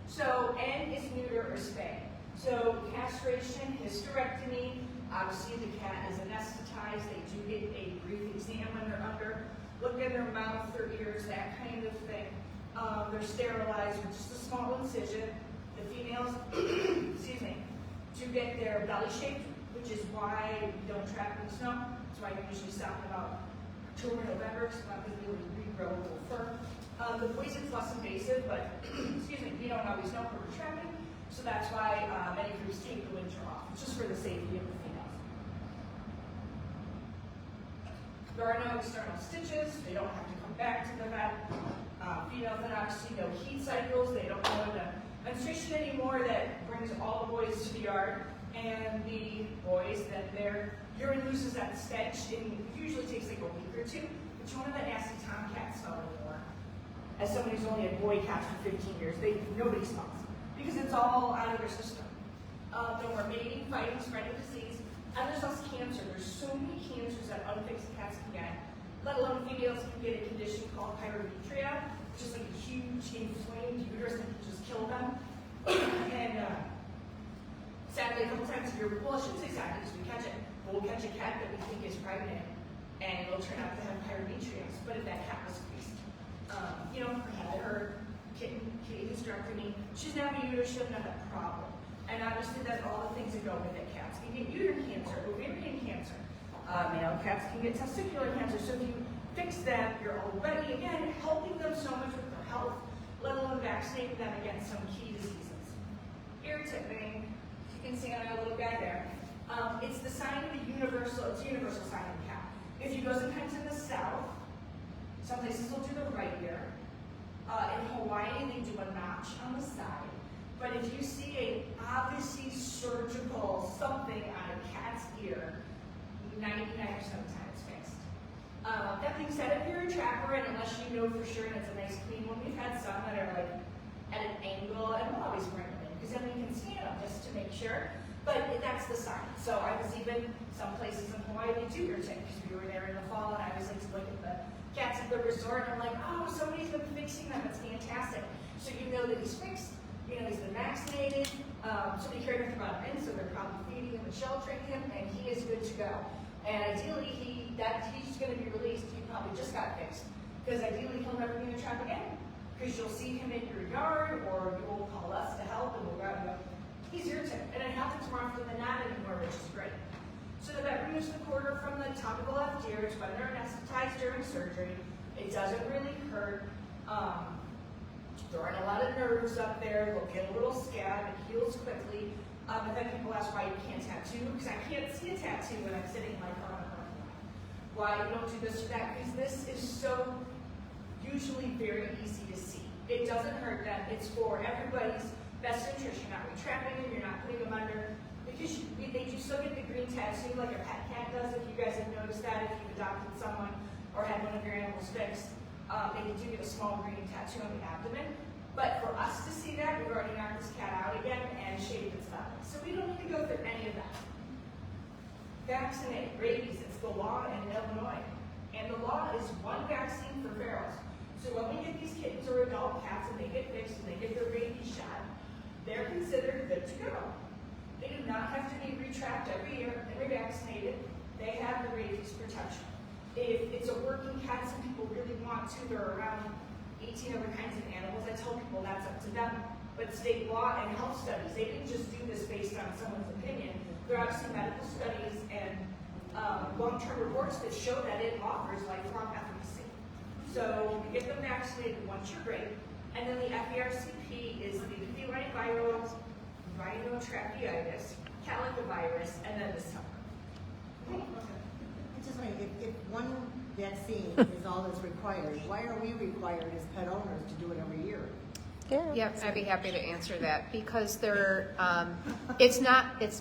So N is neuter or spay. So castration, hysterectomy, obviously the cat is anesthetized. They do get a brief exam when they're under. Look at their mouth, their ears, that kind of thing. They're sterilized with just a small incision. The females, excuse me, do get their belly shaped which is why we don't trap in the snow. That's why we usually stop in about October, November, so not going to be able to regrow a little fur. The poison's less invasive, but excuse me, we don't always know where we're trapping, so that's why many groups take the winter off, just for the safety of the females. There are no external stitches, they don't have to come back to the vet. Females then obviously no heat cycles, they don't go into menstruation anymore. That brings all the boys to the yard, and the boys, then their urine loses that stench, and it usually takes like a week or two, but you won't have that nasty tomcat smell anymore. As somebody who's only had boy cats for 15 years, nobody smells, because it's all out of their system. No more mating, fighting, spreading disease, and there's less cancer. There's so many cancers that unfixed cats can get, let alone females can get a condition called pyrethria, which is like a huge inflamed uterus that can just kill them. And sadly, a couple times a year, well, I shouldn't say sadly because we catch it, but we'll catch a cat that we think is pregnant, and it'll turn out to have pyrethria. But if that cat was fixed, her kitty hysterectomy, she's now a uterus, she doesn't have that problem. And obviously that's all the things that go with it. Cats can get uterine cancer, ovarian cancer. Male cats can get testicular cancer. So if you fix them, you're already, again, helping them so much with their health, let alone vaccinating them against some key diseases. Ear tipping, you can see on our little guy there. It's the sign of a universal sign of the cat. If you go sometimes in the south, some places will do the right ear. In Hawaii, they do a notch on the side. But if you see a obviously surgical something on a cat's ear, 99% of the time it's fixed. That being said, if you're a trapper, and unless you know for sure and it's a nice clean one, we've had some that are like at an angle, and we'll always bring them in because then we can scan them just to make sure. But that's the sign. So I was even some places in Hawaii they do ear tick because we were there in the fall, and I was like to look at the cats at the resort, and I'm like, oh, somebody's been fixing them. It's fantastic. So you know that he's fixed. You know he's been vaccinated. So they care enough about him, so they're probably feeding him and sheltering him, and he is good to go. And ideally, he's going to be released. He probably just got fixed because ideally he'll never be in a trap again. Because you'll see him in your yard, or you'll call us to help, and we'll grab him. He's your tip, and it happens more often than not anymore, which is great. So the vet removes the quarter from the top of the left ear. It's when they're anesthetized during surgery. It doesn't really hurt. There aren't a lot of nerves up there. They'll get a little scab. It heals quickly. And then people ask why you can't tattoo, because I can't see a tattoo when I'm sitting in my car on a parking lot. Why you don't do this or that? Because this is so usually very easy to see. It doesn't hurt them. It's for everybody's best interest. You're not retrapping them. You're not putting them under. Because they do still get the green tattoo like a pet cat does. If you guys have noticed that, if you've adopted someone or had one of your animals fixed, they do get a small green tattoo on the abdomen. But for us to see that, we've already knocked this cat out again and shaved its belly. So we don't need to go through any of that. Vaccinate rabies. It's the law in Illinois. And the law is one vaccine for ferals. So when we get these kittens or adult cats and they get fixed and they get their rabies shot, they're considered good to go. They do not have to be retrapped every year and revaccinated. They have the rabies protection. If it's a working cat, some people really want to, they're around 18 other kinds of animals. I tell people that's up to them. But state law and health studies, they didn't just do this based on someone's opinion. There are obviously medical studies and long-term reports that show that it offers lifelong efficacy. So you get them vaccinated once you're great. And then the FERCP is the feline viral rhinotracheitis, calicovirus, and then the summer. I'm just wondering, if one vaccine is all that's required, why are we required as pet owners to do it every year? Yep, I'd be happy to answer that because it's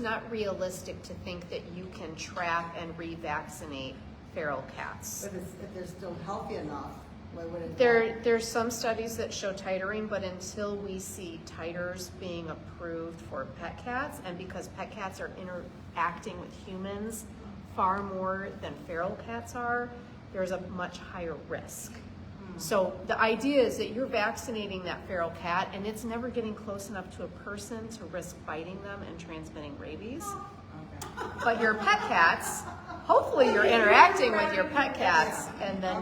not realistic to think that you can trap and revaccinate feral cats. But if they're still healthy enough, why would it? There's some studies that show titering, but until we see titers being approved for pet cats, and because pet cats are interacting with humans far more than feral cats are, there's a much higher risk. So the idea is that you're vaccinating that feral cat and it's never getting close enough to a person to risk biting them and transmitting rabies. Okay. But your pet cats, hopefully you're interacting with your pet cats and then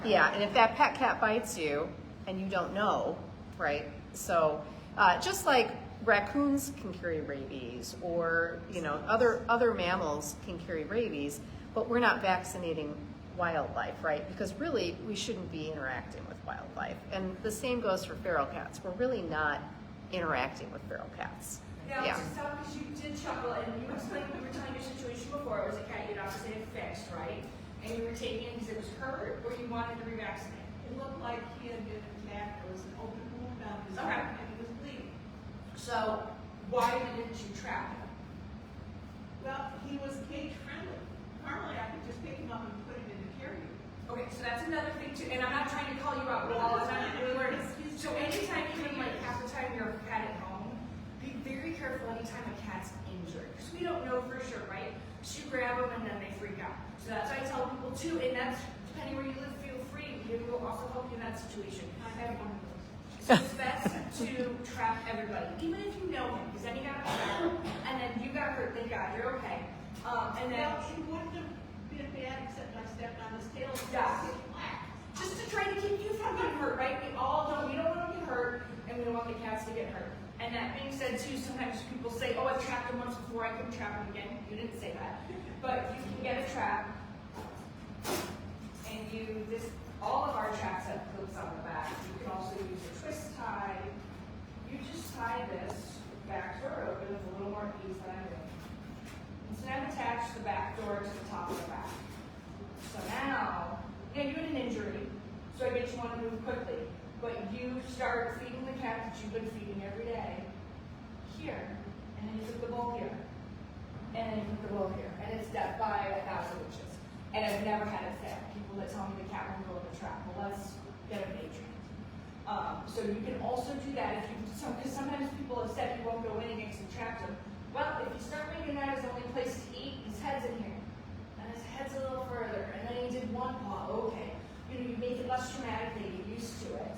and if that pet cat bites you and you don't know, right? So just like raccoons can carry rabies, or, you know, other mammals can carry rabies, but we're not vaccinating wildlife, right? Because really, we shouldn't be interacting with wildlife. And the same goes for feral cats. We're really not interacting with feral cats. Now, Yeah. to stop, because you did chuckle, and you explained, we were telling your situation before, it was a cat you'd obviously had fixed, right? And you were taking it because it was hurt, or you wanted to revaccinate? It looked like he had been attacked. There was an open wound on his Okay. arm and he was bleeding. So, why didn't you trap him? Well, he was cage friendly. Normally, I could just pick him up and put him in the carrier. Okay, so that's another thing too, and I'm not trying to call you out, but I'm not really worried. So anytime, even like half the time you're a cat at home, be very careful anytime a cat's injured, because we don't know for sure, right? So you grab them and then they freak out. So that's why I tell people too, and that's, depending where you live, feel free, we will also help you in that situation. I have one of those. So it's best to trap everybody, even if you know him, because then you got hurt, and then you got hurt, thank God, you're okay. And then, Well, it wouldn't have been bad except I stepped on his tail. And Yeah. it flat. just to try to keep you from getting hurt, right? We all don't, we don't want to get hurt, and we don't want the cats to get hurt. And that being said too, sometimes people say, oh, I've trapped him once before, I couldn't trap him again. You didn't say that. But you can get a trap, and all of our traps have clips on the back. You can also use a twist tie. You just tie this, back door open with a little more ease than I'm doing. And so now I've attached the back door to the top of the back. So now, you had an injury, so I get you want to move quickly. But you start feeding the cat that you've been feeding every day here, and then you put the bowl here, and then you put the bowl here, and it's death by 1,000 inches. And I've never had it fail. People that tell me the cat won't go in the trap. Well, let's get a patron. So you can also do that if you, because sometimes people have said you won't go in against the trap zone. Well, if you start making that his only place to eat, his head's in here, and his head's a little further, and then he did one paw. Okay, you make it less traumatic. They get used to it.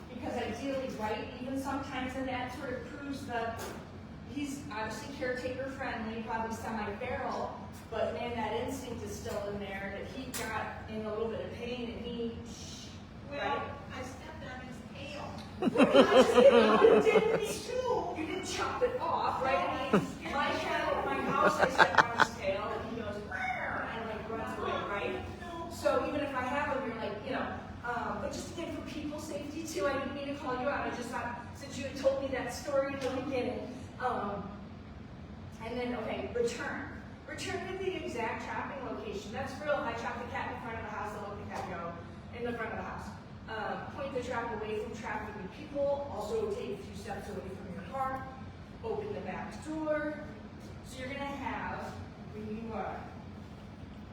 Because ideally, right, even sometimes in that sort of proves he's obviously caretaker friendly, probably semi-feral, but man, that instinct is still in there that he got in a little bit of pain and he, Well, right? I stepped on his tail. I just didn't me too. You didn't chop it off, right? I mean, my cat at my house, I step on his tail and he goes, "Rrr," and like runs away, right? So even if I have him, you're like, but just again for people's safety too, I didn't mean to call you out. I just thought, since you had told me that story in the beginning, and then, okay, return. Return to the exact trapping location. That's real. I trap the cat in front of the house, I'll let the cat go in the front of the house. Point the trap away from traffic and people. Also take a few steps away from your car. Open the back door. So you're gonna have, when you are,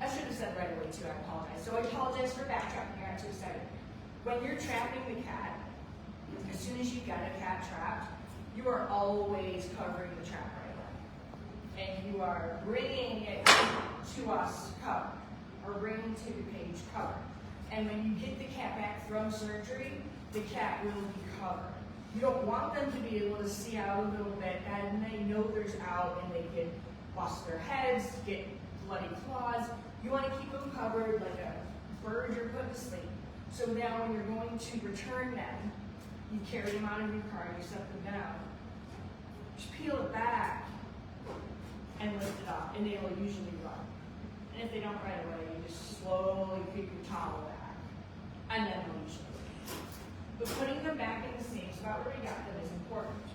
I should have said right away too, I apologize. So I apologize for backtracking, I got too excited. When you're trapping the cat, as soon as you get a cat trapped, you are always covering the trap right away. And you are bringing it to us covered, or bringing to DuPage covered. And when you get the cat back from surgery, the cat will be covered. You don't want them to be able to see out a little bit, and they know there's out, and they can bust their heads, get bloody claws. You want to keep them covered like a bird you're putting to sleep. So now when you're going to return them, you carry them out of your car, you set them down. Just peel it back and lift it up, and they will usually run. And if they don't right away, you just slowly pick your towel back, and then they'll usually run. But putting them back in the same spot where we got them is important,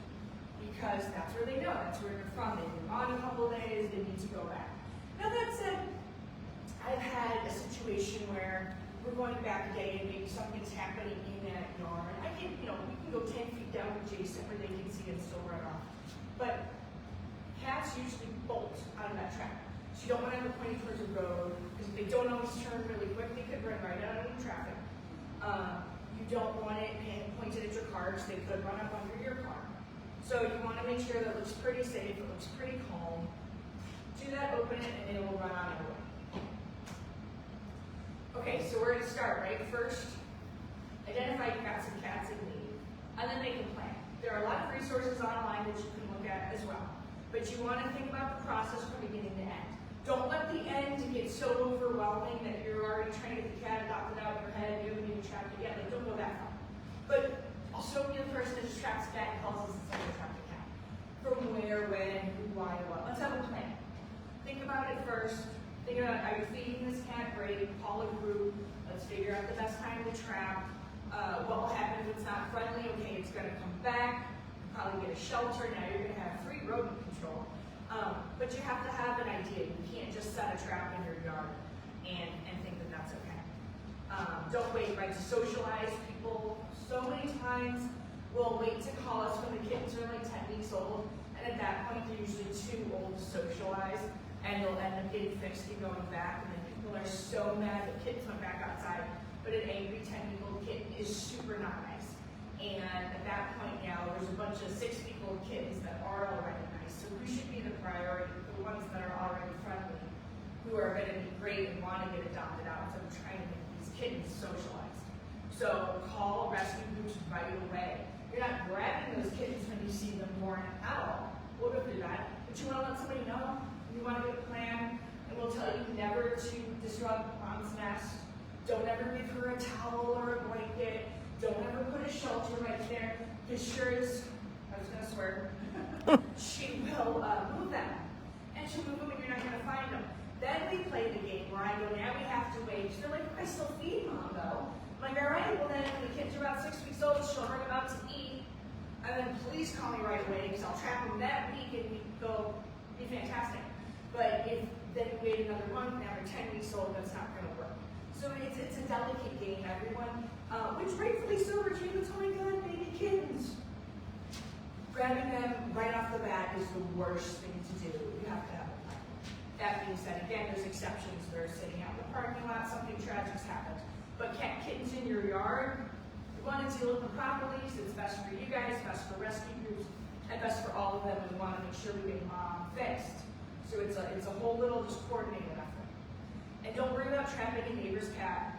because that's where they know, that's where they're from. They've been on a couple of days, they need to go back. Now that said, I've had a situation where we're going back a day and maybe something's happening in that yard. I can, we can go 10 feet down adjacent where they can see and still run off. But cats usually bolt out of that trap. So you don't want to have it pointed towards a road, because if they don't always turn really quick, they could run right out into traffic. You don't want it pointed at your car, because they could run up under your car. So you want to make sure that it looks pretty safe, it looks pretty calm. Do that, open it, and it will run on away. Okay, so we're going to start, right? First, identify cats and cats in need, and then make a plan. There are a lot of resources online that you can look at as well, but you want to think about the process from beginning to end. Don't let the end get so overwhelming that you're already trying to get the cat adopted out of your head, you haven't even trapped it yet. Like, don't go that far. But also be the person that just traps a cat and calls us and says, I trapped a cat. where, when, who, why, what. Let's have a plan. Think about it first. Think about, are you feeding this cat? Great. Call a group. Let's figure out the best time to trap. What will happen if it's not friendly? Okay, it's going to come back. Probably get a shelter. Now you're going to have free rodent control. But you have to have an idea. You can't just set a trap in your yard and think that that's okay. Don't wait, right, to socialize. People so many times will wait to call us when the kittens are like 10 weeks old, and at that point they're usually too old to socialize, and they'll end up getting fixed and going back, and then people are so mad that kittens went back outside, but an angry 10-week-old kitten is super not nice. And at that point now, there's a bunch of 6-week-old kittens that are already nice, so who should be the priority? The ones that are already friendly, who are going to be great and want to get adopted out, so I'm trying to make these kittens socialized. So call rescue groups right away. You're not grabbing those kittens when you see them born at all. We'll go through that. But you want to let somebody know, you want to get a plan, and we'll tell you never to disrupt mom's nest. Don't ever give her a towel or a blanket. Don't ever put a shelter right there. Because sure as, I was going to swear, she will move them. And she'll move them and you're not going to find them. Then we play the game where I go, now we have to wait. She's like, I still feed mom though. I'm like, all right, well then when the kids are about 6 weeks old, she'll bring them out to eat. And then please call me right away because I'll trap them that week and they'll be fantastic. But if then we wait another month, now they're 10 weeks old, that's not going to work. So it's a delicate game, everyone. Which rightfully so, Regina, oh my God, baby kittens. Grabbing them right off the bat is the worst thing to do. You have to have a plan. That being said, again, there's exceptions. They're sitting out in the parking lot, something tragic's happened. But cat kittens in your yard, you want to deal with them properly, so it's best for you guys, best for rescue groups, and best for all of them. We want to make sure we get mom fixed. So it's a whole little just coordinated effort. And don't worry about trapping a neighbor's cat.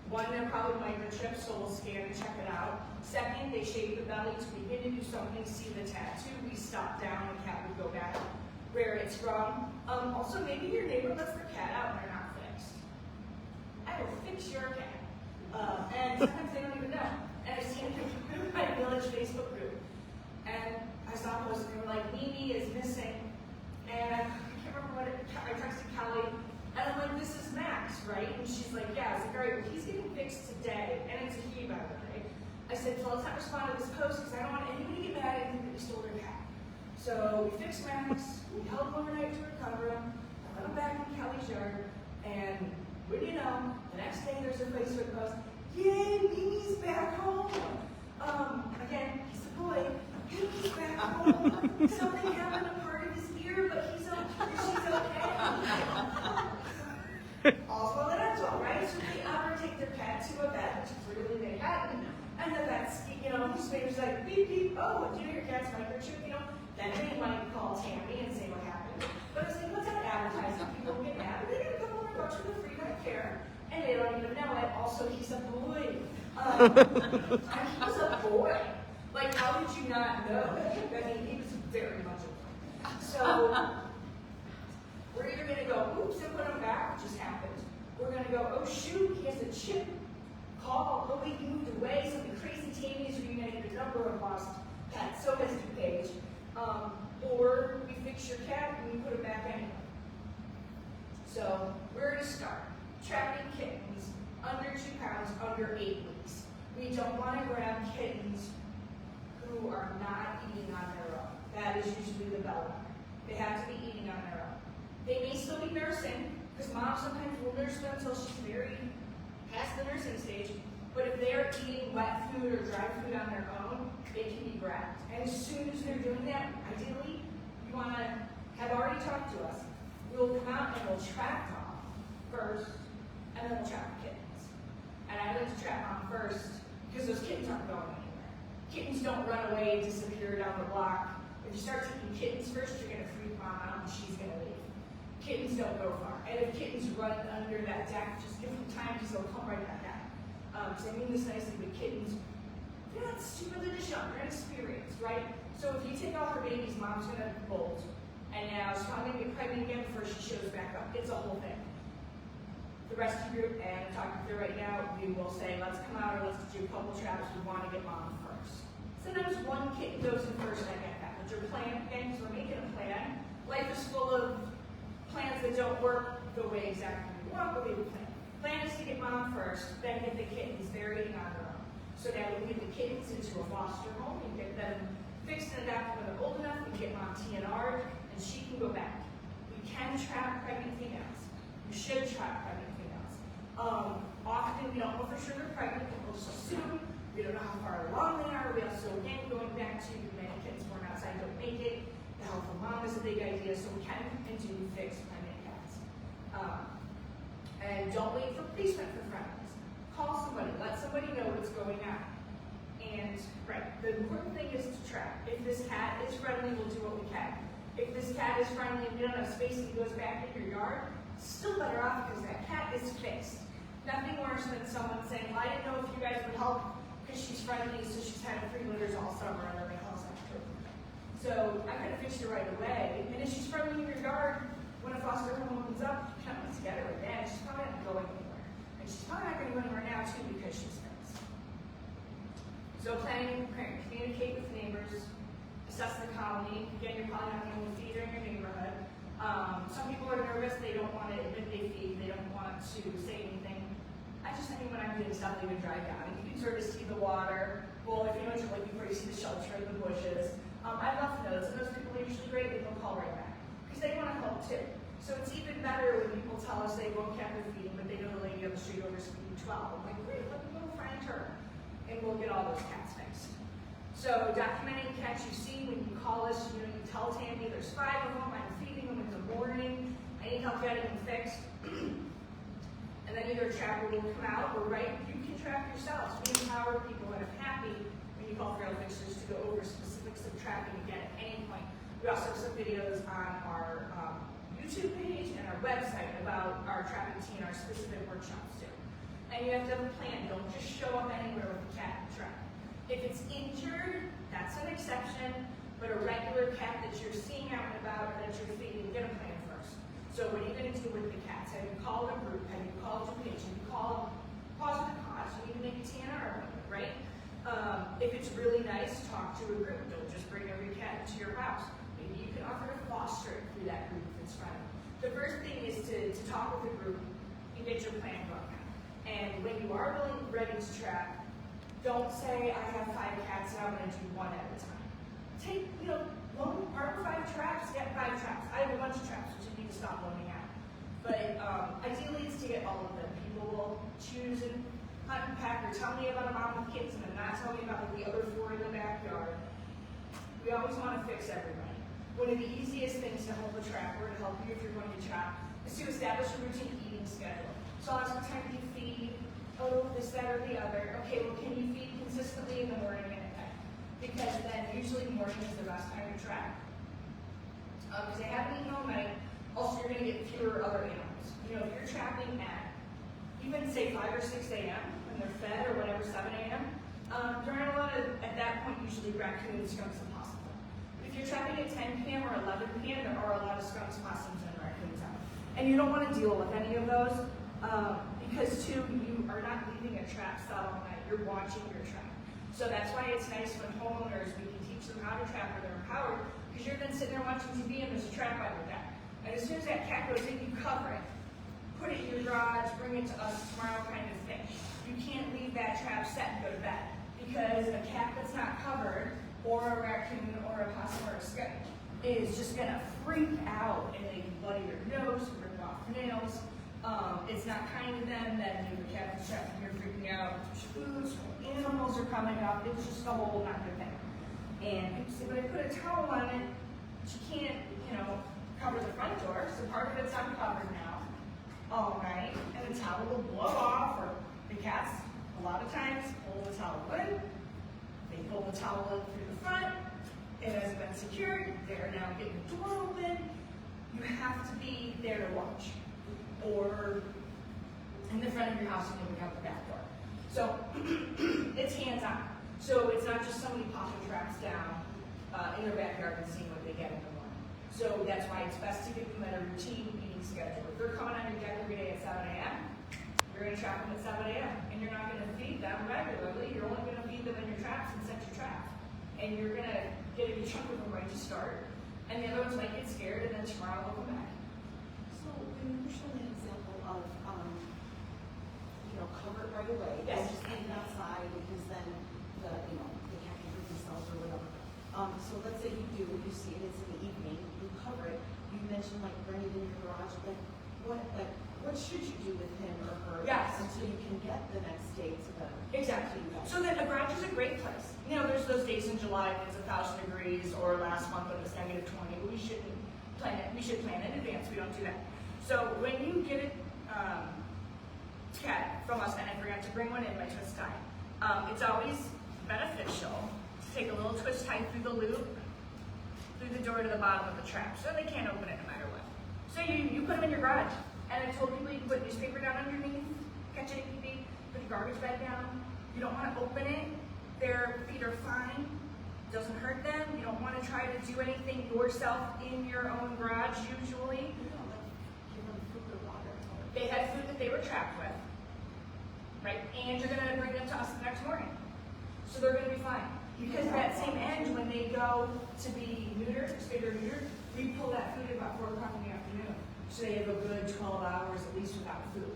One, they're probably microchipped, so we'll scan and check it out. Second, they shave the belly to begin to do something, see the tattoo, we stop down, and cat would go back where it's from. Also, maybe your neighbor lets their cat out and they're not fixed. I will fix your cat. And sometimes they don't even know. And I've seen it in my village Facebook group. And I saw a post and they were like, Mimi is missing. And I can't remember what I texted Kelly. And I'm like, this is Max, right? And she's like, yeah. I was like, all right, well, he's getting fixed today. And it's a he, by the way. I said, so let's not respond to this post because I don't want anybody to get mad at me that we stole their cat. So we fixed Max, we held him overnight to recover him, I let him back in Kelly's yard, and what do you know, the next day there's a Facebook post, yay, Mimi's back home. Again, he's a boy, Mimi's back home. Something happened to part of his ear, but she's okay. All's well that ends well, right? So they take their cat to a vet, which clearly they hadn't. And the vet's, his neighbor's like, beep, beep, oh, do you know your cat's microchip, Then they might call Tammy and say what happened. But it's like, what's that advertising? People get mad. They get a couple more bucks for the free vet care. And they don't even know it. Also, he's a boy. He's a boy. Like, how did you not know? I mean, he was very much a boy. So, we're either going to go, oops, and put him back, which just happened. We're going to go, oh shoot, he has a chip. Call, oh wait, he moved away, something crazy. Tammy is reuniting the number of lost pets. So has DuPage. Or we fix your cat and we put him back anyway. So we're going to start trapping kittens under 2 pounds, under 8 weeks. We don't want to grab kittens who are not eating on their own. That is usually the bellwether. They have to be eating on their own. They may still be nursing, because mom sometimes will nurse them until she's very past the nursing stage. But if they're eating wet food or dry food on their own, they can be grabbed. And as soon as they're doing that, ideally, you want to have already talked to us. We'll come out and we'll trap mom first, and then we'll trap the kittens. And I like to trap mom first because those kittens aren't going anywhere. Kittens don't run away and disappear down the block. If you start taking kittens first, you're going to freak mom out and she's going to leave. Kittens don't go far. And if kittens run under that deck, just give them time because they'll come right back out. So I mean this nicely, but kittens, they're not stupidly young, they're inexperienced, right? So if you take all her babies, mom's going to bolt. And now she's probably going to get pregnant again before she shows back up. It's a whole thing. The rescue group, and I'm talking to her right now, we will say, let's come out or let's do a couple traps. We want to get mom first. Sometimes one kitten goes in first, and I get that. your plan again, because we're making a plan. Life is full of plans that don't work the way exactly we want, but we have a plan. Plan is to get mom first, then get the kittens. They're eating on their own. So that we get the kittens into a foster home and get them fixed and adapted when they're old enough and get mom TNR and she can go back. We can trap pregnant females. You should trap pregnant females. Often we don't know for sure they're pregnant, but we'll just assume. We don't know how far along they are. We also, again, going back to many kittens born outside don't make it. The health of mom is a big idea, so we can and do fix pregnant cats. And don't wait for placement for friends. Call somebody, let somebody know what's going on. And the important thing is to trap. If this cat is friendly, we'll do what we can. If this cat is friendly and we don't have space and he goes back in your yard, still better off because that cat is fixed. Nothing worse than someone saying, well, I didn't know if you guys would help because she's friendly, so she's had 3 litters all summer, and then they call that true. So I could have fixed her right away. And if she's friendly in your yard, when a foster home opens up, you can't put together again. She's probably not going anywhere. And she's probably not going to go anywhere now, too, because she's fixed. So planning and preparing, communicate with neighbors, assess the colony. Again, you're probably not going to feed her in your neighborhood. Some people are nervous. They don't want to admit they feed. They don't want to say anything. I just think when I'm doing stuff, they would drive down. And you can sort of see the water. Well, if you know what you're looking for, you see the shelter in the bushes. I love those, and those people are usually great. They'll call right back because they want to help too. So it's even better when people tell us they won't cap their feeding, but they know the lady on the street over feeding 12. I'm like, great, let me go find her, and we'll get all those cats fixed. So documenting cats you see when you call us, you tell Tammy there's 5 of them. I'm feeding them in the morning. I need help getting them fixed. And then either a trapper will come out, or you can trap yourselves. We empower people, and I'm happy when you call feral fixers to go over specifics of trapping again at any point. We also have some videos on our YouTube page and our website about our trapping TNR specific workshops too. And you have to have a plan. Don't just show up anywhere with a cat and trap. If it's injured, that's an exception, but a regular cat that you're seeing out and about or that you're feeding, get a plan first. So what are you going to do with the cats? Have you called a group? Have you called DuPage? Have you called positive cause? You need to make a TNR appointment, right? If it's really nice, talk to a group. Don't just bring every cat into your house. Maybe you can offer to foster it through that group if it's friendly. The first thing is to talk with a group and get your plan going. And when you are ready to trap, don't say, I have 5 cats and I'm going to do 1 at a time. Take, loan part of 5 traps, get 5 traps. I have a bunch of traps, which you need to stop loaning out. But ideally, it's to get all of them. People will choose and hunt and pack or tell me about a mom with kids and then not tell me about the other 4 in the backyard. We always want to fix everybody. One of the easiest things to help a trapper, to help you if you're going to trap, is to establish a routine eating schedule. So I'll ask what time do you feed? Oh, this, that, or the other. Okay, well, can you feed consistently in the morning and at night? Because then usually morning is the best time to trap. Because they haven't eaten all night, also you're going to get fewer other animals. If you're trapping at even say 5 or 6 a.m. when they're fed or whatever, 7 a.m., there aren't a lot of, at that point, usually raccoons, skunks, and possums. If you're trapping at 10 p.m. or 11 p.m., there are a lot of skunks, possums, and raccoons out. And you don't want to deal with any of those because, too, you are not leaving a trap set all night. You're watching your trap. So that's why it's nice when homeowners, we can teach them how to trap when they're empowered, because you're then sitting there watching TV and there's a trap on your deck. And as soon as that cat goes in, you cover it. Put it in your garage, bring it to us tomorrow kind of thing. You can't leave that trap set and go to bed, because a cat that's not covered, or a raccoon, or a possum, or a skunk, is just gonna freak out and they can bloody your nose, rip off nails. It's not kind to them, then you have a cat that's trapped and you're freaking out. Foods, animals are coming up, it's just a whole not good thing. And people say, but I put a towel on it, she can't, cover the front door, so part of it's uncovered now, all night, and the towel will blow off, or the cats, a lot of times, pull the towel in, they pull the towel in through the front, it has been secured, they're now getting the door open, you have to be there to watch, or in the front of your house and you look out the back door. So, it's hands-on. So it's not just somebody popping traps down in their backyard and seeing what they get in the morning. So that's why it's best to give them a routine eating schedule. If they're coming on your deck every day at 7 a.m., you're going to trap them at 7 a.m. And you're not going to feed them regularly. You're only going to feed them in your traps and set your traps. And you're going to get a good chunk of them right to start, and the other ones might get scared, and then tomorrow they'll come back. So when you're showing an example of, cover it right away, Yes. and just leave it outside, because then they can't hurt themselves or whatever. So let's say you see it, it's in the evening, you cover it, you mentioned like bring it in your garage, what should you do with him or her? Yes. Until you can get the next day to them. Exactly. So then a garage is a great place. There's those days in July when it's 1,000 degrees, or last month when it's -20. We shouldn't plan it. We should plan in advance. We don't do that. So when you get it, cat from us, and I forgot to bring one in my twist tie. It's always beneficial to take a little twist tie through the loop, through the door to the bottom of the trap, so they can't open it no matter what. So you put them in your garage, and I told people you can put newspaper down underneath, catch it if you be, put your garbage bag down. You don't want to open it. Their feet are fine. Doesn't hurt them. You don't want to try to do anything yourself in your own garage usually. Give them food or water. They had food that they were trapped with, right? And you're going to bring them to us the next morning. So they're going to be fine. Because that same end, when they go to be neutered, spayed or neutered, we pull that food at about 4 o'clock in the afternoon. So they have a good 12 hours at least without food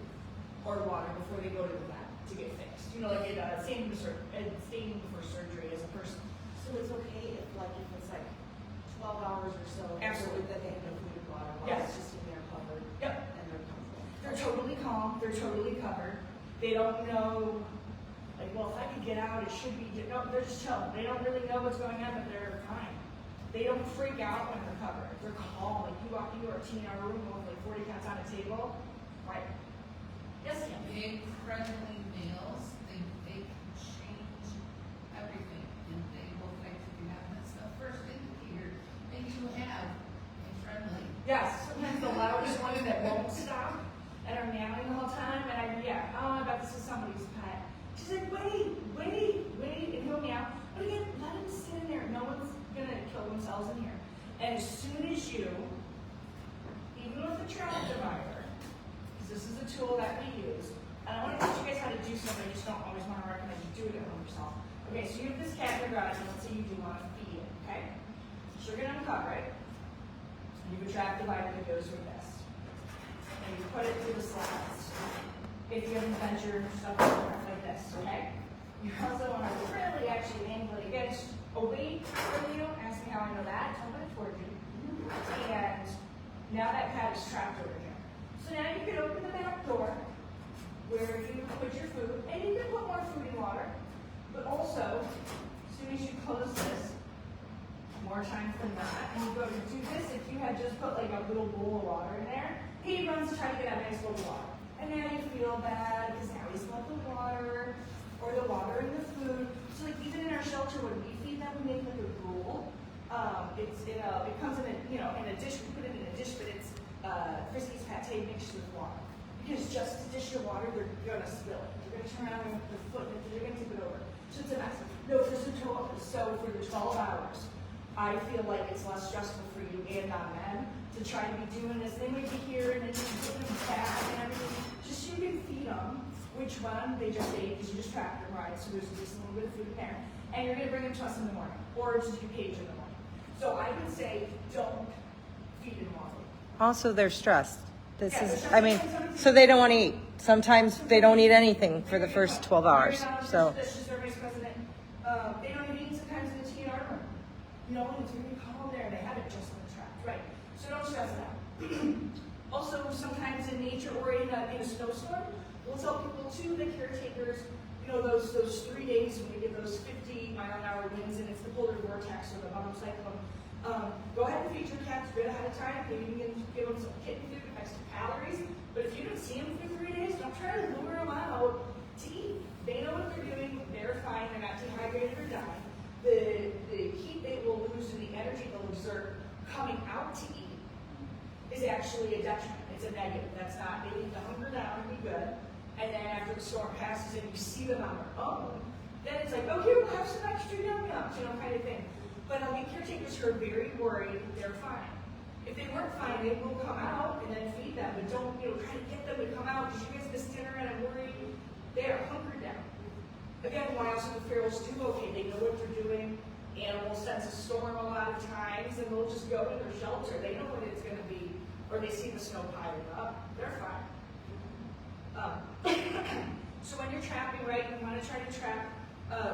or water before they go to the vet to get fixed. Same before surgery as a person. So it's okay if it's like 12 hours or so. Absolutely. That they have no food and water. While Yes. It's just in there covered. Yep. And they're comfortable. They're totally calm. They're totally covered. They don't know, well, if I could get out, it should be. No, they're just chilling. They don't really know what's going on, but they're fine. They don't freak out when they're covered. They're calm. Like you walk into our TNR room with like 40 cats on a table, right? Yes, ma'am. Big, friendly males, they can change everything, and they will affect if you have that's the first indicator that you have a friendly. Yes, sometimes the loudest ones that won't stop and are meowing the whole time, and I bet this is somebody's pet. She's like, wait, and he'll meow. But again, let him sit in there. No one's gonna kill themselves in here. And as soon as you, even with the trap divider, because this is a tool that we use, and I want to teach you guys how to do something. I just don't always want to recommend you do it at home yourself. Okay, so you have this cat in your garage, and let's say you do want to feed it, okay? So you're gonna uncover it. You have a trap divider that goes with this. And you put it through the slats. If you have an adventure stuff like this, okay? You also want to really actually angle it against a weight. Really, you don't ask me how I know that. I'm going to toward you. And now that cat is trapped over here. So now you can open the back door where you put your food, and you can put more food and water. But also, as soon as you close this, more times than not, and you go to do this, if you had just put like a little bowl of water in there, he runs to try to get a nice bowl of water. And now you feel bad because now he's got the water or the water in the food. So like even in our shelter when we feed them, we make like a gruel. It comes in a dish. We put it in a dish, but it's Christy's pate mixed with water. Because just to dish your water, they're gonna spill it. They're gonna turn around with the foot, and they're gonna tip it over. So it's a mess. No, so for the 12 hours, I feel like it's less stressful for you and on them to try to be doing this. They might be here and then you put them back and everything. Just so you can feed them, which one they just ate because you just trapped them, right? So there's just a little bit of food in there. And you're going to bring them to us in the morning or to DuPage in the morning. So I would say don't feed them while they Also, they're stressed. Yeah, So they don't want to eat. Sometimes they don't eat anything for the first 12 hours. So, This is their vice president. They don't even eat sometimes in the TNR room. And it's really calm there. They have it just in the trap, right? So don't stress it out. Also, sometimes in nature or in a snowstorm, we'll tell people too, the caretakers, those 3 days when we get those 50-mile-an-hour winds and it's the polar vortex or the bottom cyclone. Go ahead and feed your cats good ahead of time. Maybe you can give them some kitten food with extra calories. But if you don't see them for 3 days, don't try to lure them out to eat. They know what they're doing. They're fine. They're not dehydrated or dying. The heat they will lose and the energy they'll exert coming out to eat is actually a detriment. It's a negative. That's not, they need to hunger down and be good. And then after the storm passes and you see them on their own, then it's like, okay, we'll have some extra yum-yums, kind of thing. But I'll get caretakers who are very worried they're fine. If they weren't fine, they will come out and then feed them. But don't, try to get them to come out because you guys missed dinner and I'm worried. They are hunkered down. Again, why also the ferals do okay. They know what they're doing Animals sense a storm a lot of times, and they'll just go to their shelter. They know when it's going to be, or they see the snow piling up. They're fine. So when you're trapping, right, you want to try to trap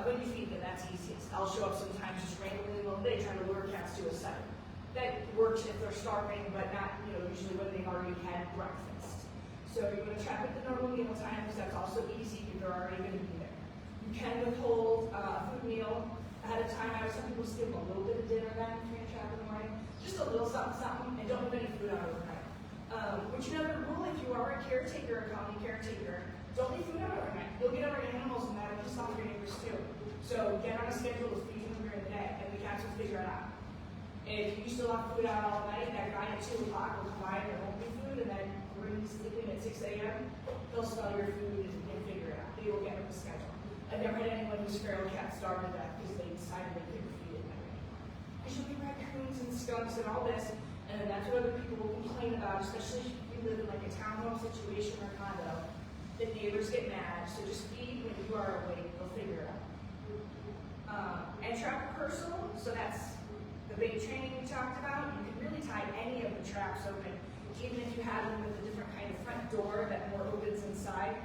when you feed them. That's easiest. I'll show up sometimes just randomly in the middle of the day trying to lure cats to a center. That works if they're starving, but not, usually when they've already had breakfast. So you're going to trap at the normal meal times. That's also easy if they're already going to be there. You can withhold a food meal ahead of time. I have some people skip a little bit of dinner then if you're going to trap in the morning. Just a little something, and don't leave any food out overnight. Which another rule, if you are a caretaker, a county caretaker, don't leave food out overnight. You'll get other animals and that'll just some of your neighbors too. So get on a schedule to feed them during the day, and the cats will figure it out. If you still have food out all night, that guy at 2 o'clock will come by and there won't be food, and then when he's sleeping at 6 a.m., he'll smell your food and figure it out. They will get with the schedule. I've never had anyone whose feral cat starved to death because they decided they couldn't feed it that way. Because you'll get raccoons and skunks and all this, and then that's what other people will complain about, especially if you live in like a townhome situation or condo. The neighbors get mad, so just feed when you are awake, they'll figure it out. And trap personal, so that's the bait training we talked about. You can really tie any of the traps open, even if you have them with a different kind of front door that more opens inside,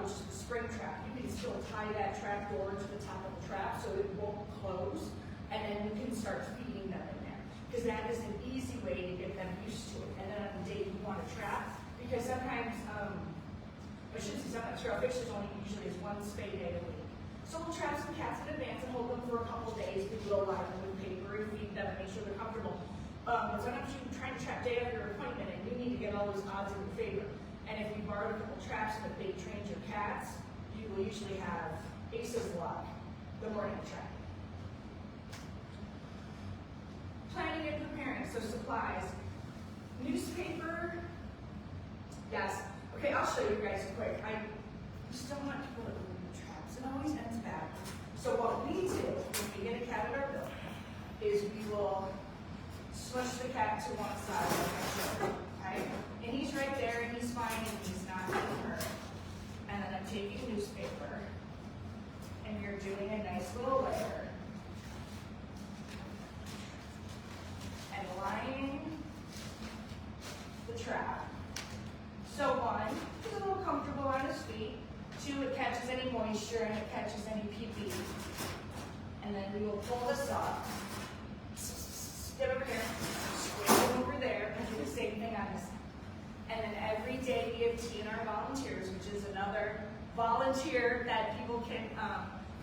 which is the spring trap. You can still tie that trap door to the top of the trap so it won't close, and then you can start feeding them in there. Because that is an easy way to get them used to it. And then on the day you want to trap, because sometimes, I shouldn't say sometimes, feral fixers only usually is 1 spay day a week. So we'll trap some cats in advance and hold them for a couple days. We will line them with paper and feed them and make sure they're comfortable. But sometimes you're trying to trap day after your appointment and you need to get all those odds in your favor. And if you borrow a couple traps but they train your cats, you will usually have aces luck the morning of trap. Planning and preparing, so supplies. Newspaper, yes. Okay, I'll show you guys quick. I just don't want people to leave the traps. It always ends bad. So what we do when we get a cat in our building is we will smush the cat to one side like I showed, okay? And he's right there and he's fine and he's not getting hurt. And then I'm taking newspaper and you're doing a nice little layer and lining the trap. So 1, he's a little comfortable on his feet. 2, it catches any moisture and it catches any pee-pee. And then we will pull this up, get over here, squish it over there, and do the same thing on this side. And then every day we have TNR volunteers, which is another volunteer that people can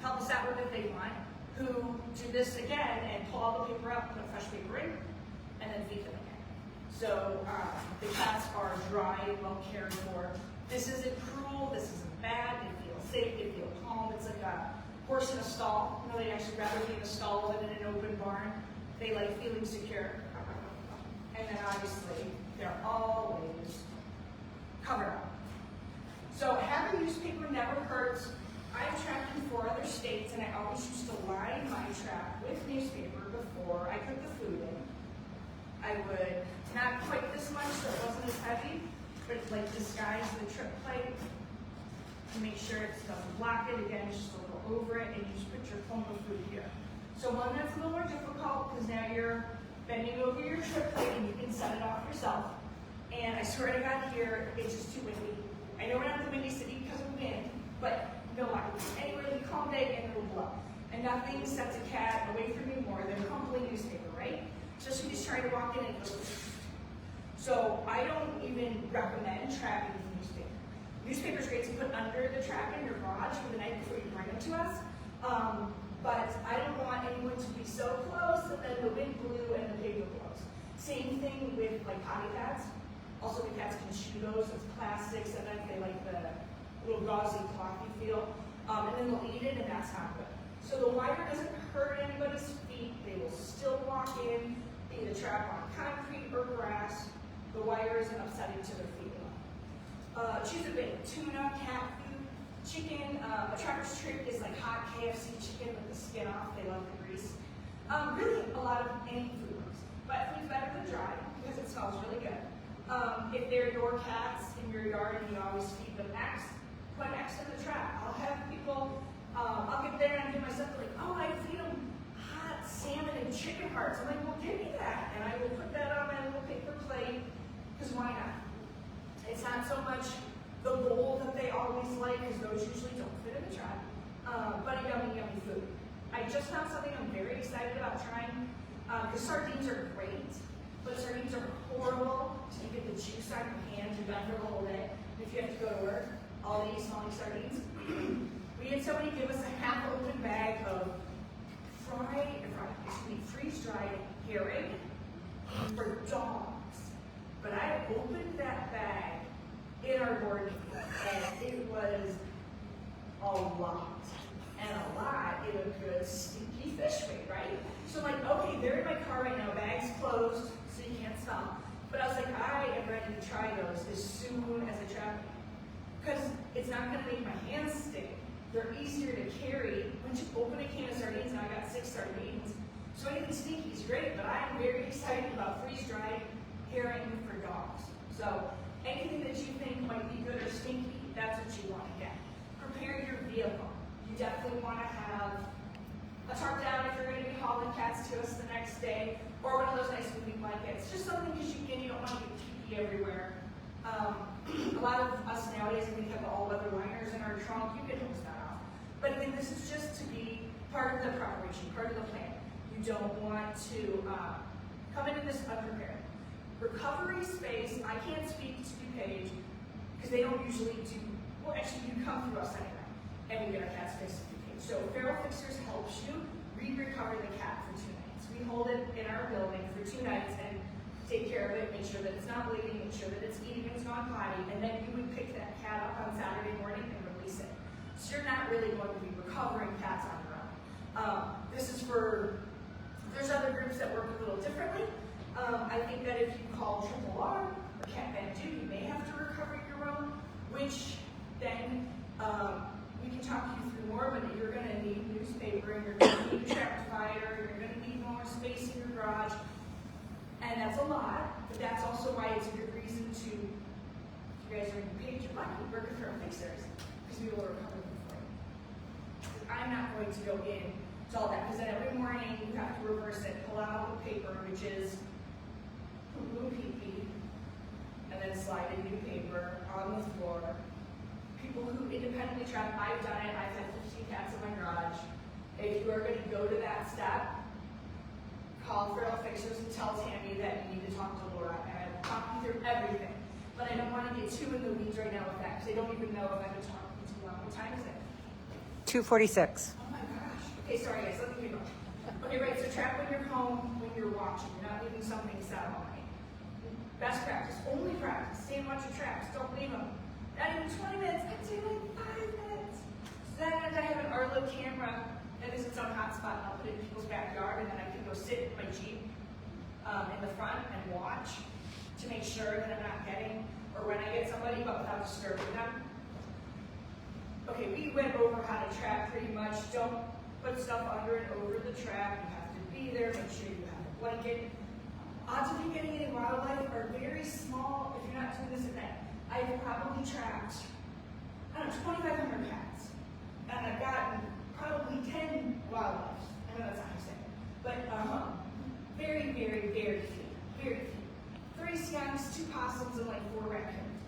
help us out with if they want, who do this again and pull all the paper up, put fresh paper in, and then feed them again. So the cats are dry and well cared for. This isn't cruel, this isn't bad, they feel safe, they feel calm. It's like a horse in a stall. They'd actually rather be in a stall than in an open barn. They like feeling secure. And then obviously, they're always covered up. So having newspaper never hurts. I've trapped in 4 other states and I always used to line my trap with newspaper before I put the food in. I would, not quite this much so it wasn't as heavy, but like disguise the trip plate to make sure it doesn't block it. Again, just a little over it and you just put your plump of food here. So one that's a little more difficult because now you're bending over your trip plate and you can set it off yourself. And I swear to God here, it's just too windy. I know we're not the windy city because of wind, but no, I can be anywhere in the calm day and it will blow. And nothing sets a cat away from you more than crumpling newspaper, right? Especially just trying to walk in and go. So I don't even recommend trapping with newspaper. Newspaper is great to put under the trap in your garage for the night before you bring it to us. But I don't want anyone to be so close that then the wind blew and the paper blows. Same thing with like potty pads. Also the cats can chew those with plastic. Sometimes they like the little gauzy clocky feel. And then they'll eat it and that's not good. So the wire doesn't hurt anybody's feet. They will still walk in, be the trap on concrete or grass. The wire isn't upsetting to their feet at all. Choose a bait, tuna, cat food, chicken. A trapper's trick is like hot KFC chicken with the skin off. They love the grease. Really, a lot of any food works. Wet food's better than dry because it smells really good. If they're your cats in your yard and you always feed them X, put X in the trap. I'll have people, I'll get there and do myself like, oh, I feed them hot salmon and chicken hearts. I'm like, well, give me that. And I will put that on my little paper plate, because why not? It's not so much the bowl that they always like, because those usually don't fit in the trap, but a yummy, yummy food. I just found something I'm very excited about trying, because sardines are great, but sardines are horrible to get the juice out of your hands. You're done for the whole day. And if you have to go to work, all day smelling sardines. We had somebody give us a half-open bag of freeze-dried herring for dogs. But I opened that bag in our board meeting, and it was a lot. And a lot in a good stinky fish way, right? So I'm like, okay, they're in my car right now, bag's closed, so you can't smell. But I was like, I am ready to try those as soon as I trap them. Because it's not gonna make my hands stink. They're easier to carry. Once you open a can of sardines, now I got 6 sardines. So anything stinky is great, but I'm very excited about freeze-dried herring for dogs. So anything that you think might be good or stinky, that's what you want to get. Prepare your vehicle. You definitely want to have a tarp down if you're going to be hauling cats to us the next day, or one of those nice moving blankets. Just something because you don't want to get pee everywhere. A lot of us nowadays, we have all-weather liners in our trunk. You can hose that off. But again, this is just to be part of the preparation, part of the plan. You don't want to come into this unprepared. Recovery space, I can't speak to DuPage because they don't usually do, well actually you come through us anyway, and we get our cat space at DuPage. So Feral Fixers helps you re-recover the cat for 2 nights. We hold it in our building for 2 nights and take care of it, make sure that it's not bleeding, make sure that it's eating, it's not potty, and then you would pick that cat up on Saturday morning and release it. So you're not really going to be recovering cats on your own. This is for, there's other groups that work a little differently. I think that if you call RRR or Cat Bandu, you may have to recover your own, which then we can talk you through more, but you're going to need newspaper, and you're going to need a trap divider, you're going to need more space in your garage, and that's a lot, but that's also why it's a good reason to, if you guys are in DuPage, you're lucky, work with Feral Fixers, because we will recover them for you. I'm not going to go in to all that, because then every morning you have to reverse it, pull out the paper, which is blue pee-pee, and then slide in new paper on the floor. People who independently trap, I've done it, I've had 15 cats in my garage. If you are going to go to that step, call Feral Fixers and tell Tammy that you need to talk to Laura, and I will talk you through everything. But I don't want to get too in the weeds right now with that, because they don't even know if I've been talking too long. What time is it? 2:46. Oh my gosh. Okay, sorry guys, let me keep going. Okay, right, so trap when you're home, when you're watching. You're not leaving something set all night. Best practice, only practice. Stay and watch your traps, don't leave them. Not even 20 minutes, I'd say like 5 minutes. So then I have an Arlo camera that is its own hotspot, and I'll put it in people's backyard, and then I can go sit in my Jeep in the front and watch to make sure that I'm not getting, or when I get somebody, but without disturbing them. Okay, we went over how to trap pretty much. Don't put stuff under and over the trap. You have to be there, make sure you have a blanket. Odds of you getting any wildlife are very small if you're not doing this at night. I've probably trapped, I don't know, 2,500 cats. And I've gotten probably 10 wildlife. I know that's not how you say it. But very, very, very few. Very few. 3 skunks, 2 possums, and like 4 raccoons.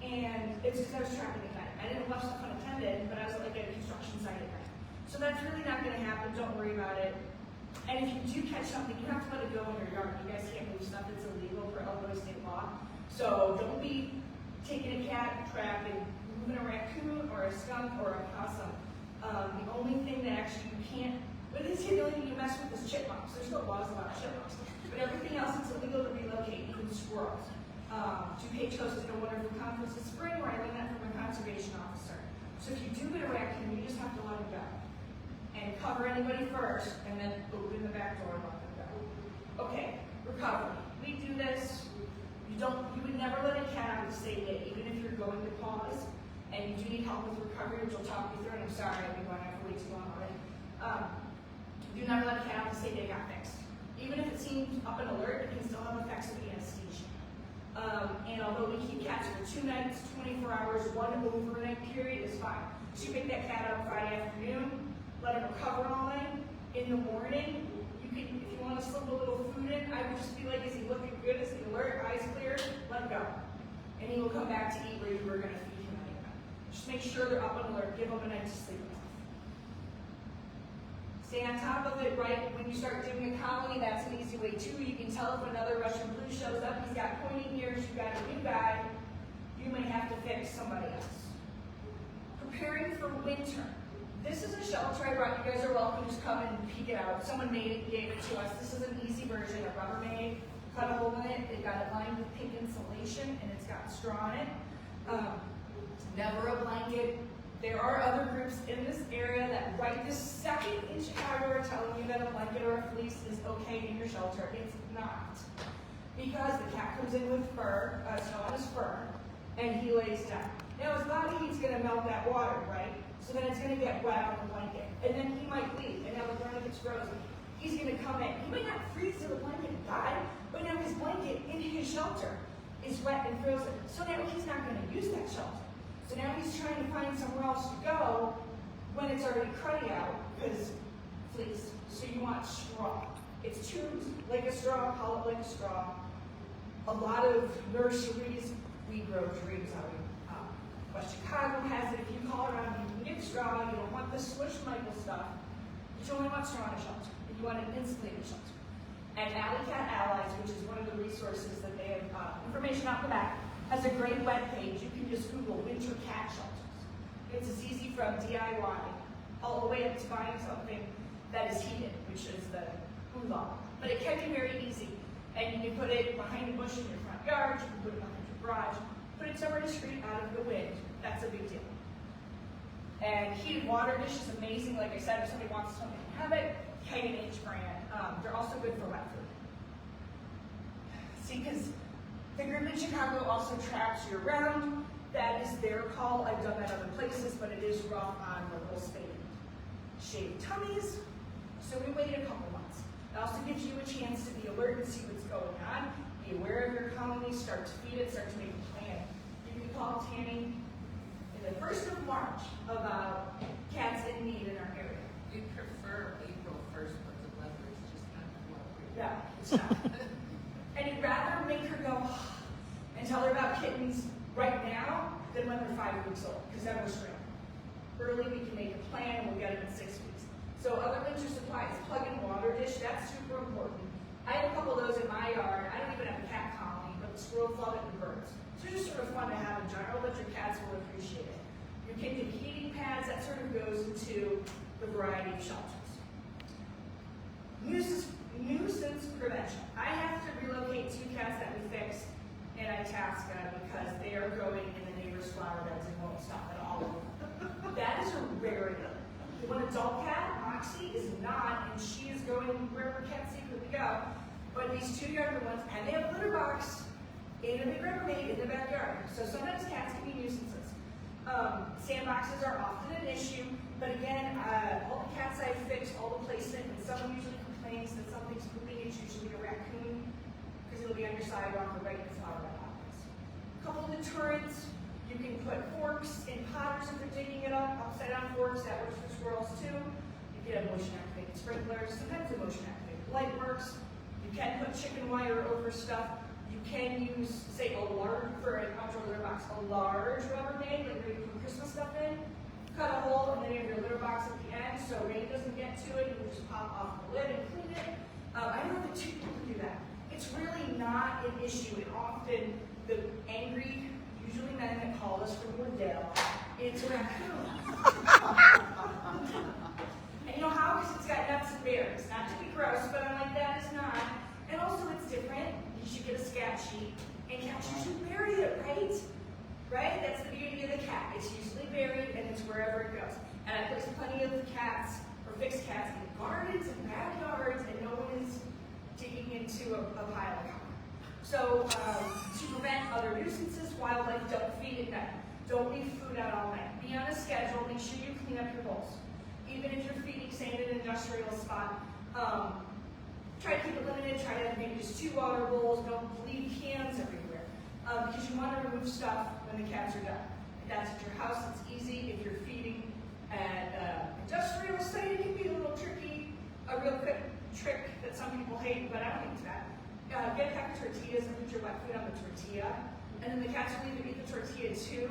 And it's because I was trapping at night. I didn't have stuff unattended, but I was like at a construction site at night. So that's really not going to happen. Don't worry about it. And if you do catch something, you have to let it go in your yard. You guys can't move stuff that's illegal for Illinois state law. So don't be taking a cat trap and moving a raccoon or a skunk or a possum. The only thing that actually you can't, but it's the only thing you mess with is chipmunks. There's no laws about chipmunks. But everything else, it's illegal to relocate, even squirrels. DuPage hosted a wonderful conference this spring where I learned that from a conservation officer. So if you do get a raccoon, you just have to let them go. And cover anybody first, and then open the back door and let them go. Okay, recovery. We do this. You would never let a cat out of the same day, even if you're going to pause, and you do need help with recovery, which I'll talk you through, and I'm sorry, I've been going on for way too long already. Do never let a cat out of the same day got fixed. Even if it seems up and alert, it can still have effects of anesthesia. And although we keep cats for 2 nights, 24 hours, 1 overnight period is fine. So you pick that cat up Friday afternoon, let it recover all night. In the morning, you if you want to slip a little food in, I would just be like, is he looking good? Is he alert? Eyes clear? Let him go. And he will come back to eat where you were going to feed him anyway. Just make sure they're up on alert. Give them a night to sleep enough. Stay on top of it, right? When you start doing a colony, that's an easy way too. You can tell if another Russian blue shows up, he's got pointing ears, you've got a new guy, you may have to fix somebody else. Preparing for winter. This is a shelter I brought. You guys are welcome to just come and peek it out. Someone made it, gave it to us. This is an easy version, a Rubbermaid. Cut a hole in it. It got it lined with pink insulation, and it's got straw in it. Never a blanket. There are other groups in this area that right this second in Chicago are telling you that a blanket or a fleece is okay in your shelter. It's not. Because the cat comes in with fur, snow on his fur, and he lays down. Now his body heat's gonna melt that water, right? So then it's gonna get wet on the blanket. And then he might leave, and now the blanket's frozen. He's gonna come in. He might not freeze to the blanket and die, but now his blanket in his shelter is wet and frozen. So now he's not gonna use that shelter. So now he's trying to find somewhere else to go when it's already cruddy out, because fleece. So you want straw. It's tuned like a straw, call it like a straw. A lot of nurseries, we grow trees out of West Chicago has it. If you call around, you can get straw. You don't want the Swish Michael stuff. But you only want straw in a shelter. And you want an insulated shelter. And Alley Cat Allies, which is one of the resources that they have information out the back, has a great web page. You can just Google winter cat shelters. It's as easy from DIY all the way up to buying something that is heated, which is the hula. But it can be very easy. And you can put it behind a bush in your front yard. You can put it behind your garage. Put it somewhere discreet out of the wind. That's a big deal. And heated water dish is amazing. Like I said, if somebody wants something to have it, K&H brand. They're also good for wet food. See, because the group in Chicago also traps year round. That is their call. I've done that other places, but it is rough on the whole state. Shaved tummies. So we waited a couple months. It also gives you a chance to be alert and see what's going on. Be aware of your colony, start to feed it, start to make a plan. You can call Tammy in the 1st of March about cats in need in our area. We prefer April 1st, but the weather is just not cooperating. Yeah, it's not. And you'd rather make her go and tell her about kittens right now than when they're 5 weeks old, because then we're scrambling. Early we can make a plan and we'll get them in 6 weeks. So other winter supplies, plug-in water dish, that's super important. I have a couple of those in my yard. I don't even have a cat colony, but the squirrels love it and birds. So they're just sort of fun to have in general, but your cats will appreciate it. Your kid can heating pads, that sort of goes into the variety of shelters. Nuisance prevention. I have to relocate 2 cats that we fixed in Itasca because they are growing in the neighbor's flower beds and won't stop at all. That is a rarity. One adult cat, Moxie, is not, and she is going wherever cats secretly go. But these 2 younger ones, and they have a litter box in a big Rubbermaid in the backyard. So sometimes cats can be nuisances. Sandboxes are often an issue, but again, all the cats I've fixed, all the placement, and someone usually complains that something's pooping, it's usually a raccoon, because it'll be on your sidewalk or right in the flower bed office. A couple of deterrents. You can put forks in potters if they're digging it up, upside down forks, that works for squirrels too. You can have motion activated sprinklers, sometimes a motion activated light works. You can put chicken wire over stuff. You can use, say, a large, for an outdoor litter box, a large Rubbermaid, like where you put Christmas stuff in. Cut a hole and then you have your litter box at the end so rain doesn't get to it. You can just pop off the lid and clean it. I know that 2 people do that. It's really not an issue, and often the angry, usually men that call us from Woodale, it's a raccoon. And you know how? Because it's got nuts and berries. Not to be gross, but I'm like, that is not. And also it's different. You should get a scat sheet, and cats usually bury it, right? Right? That's the beauty of the cat. It's usually buried, and it's wherever it goes. And I place plenty of cats, or fixed cats, in gardens and backyards, and no one is digging into a pile of cum. So, to prevent other nuisances, wildlife, don't feed at night. Don't leave food out all night. Be on a schedule. Make sure you clean up your bowls. Even if you're feeding, say, in an industrial spot, try to keep it limited. Try to have maybe just 2 water bowls. Don't leave cans everywhere. Because you want to remove stuff when the cats are done. If that's at your house, it's easy. If you're feeding at an industrial site, it can be a little tricky. A real quick trick that some people hate, but I don't think it's bad. Get a pack of tortillas and put your wet food on the tortilla, and then the cats will either eat the tortilla too,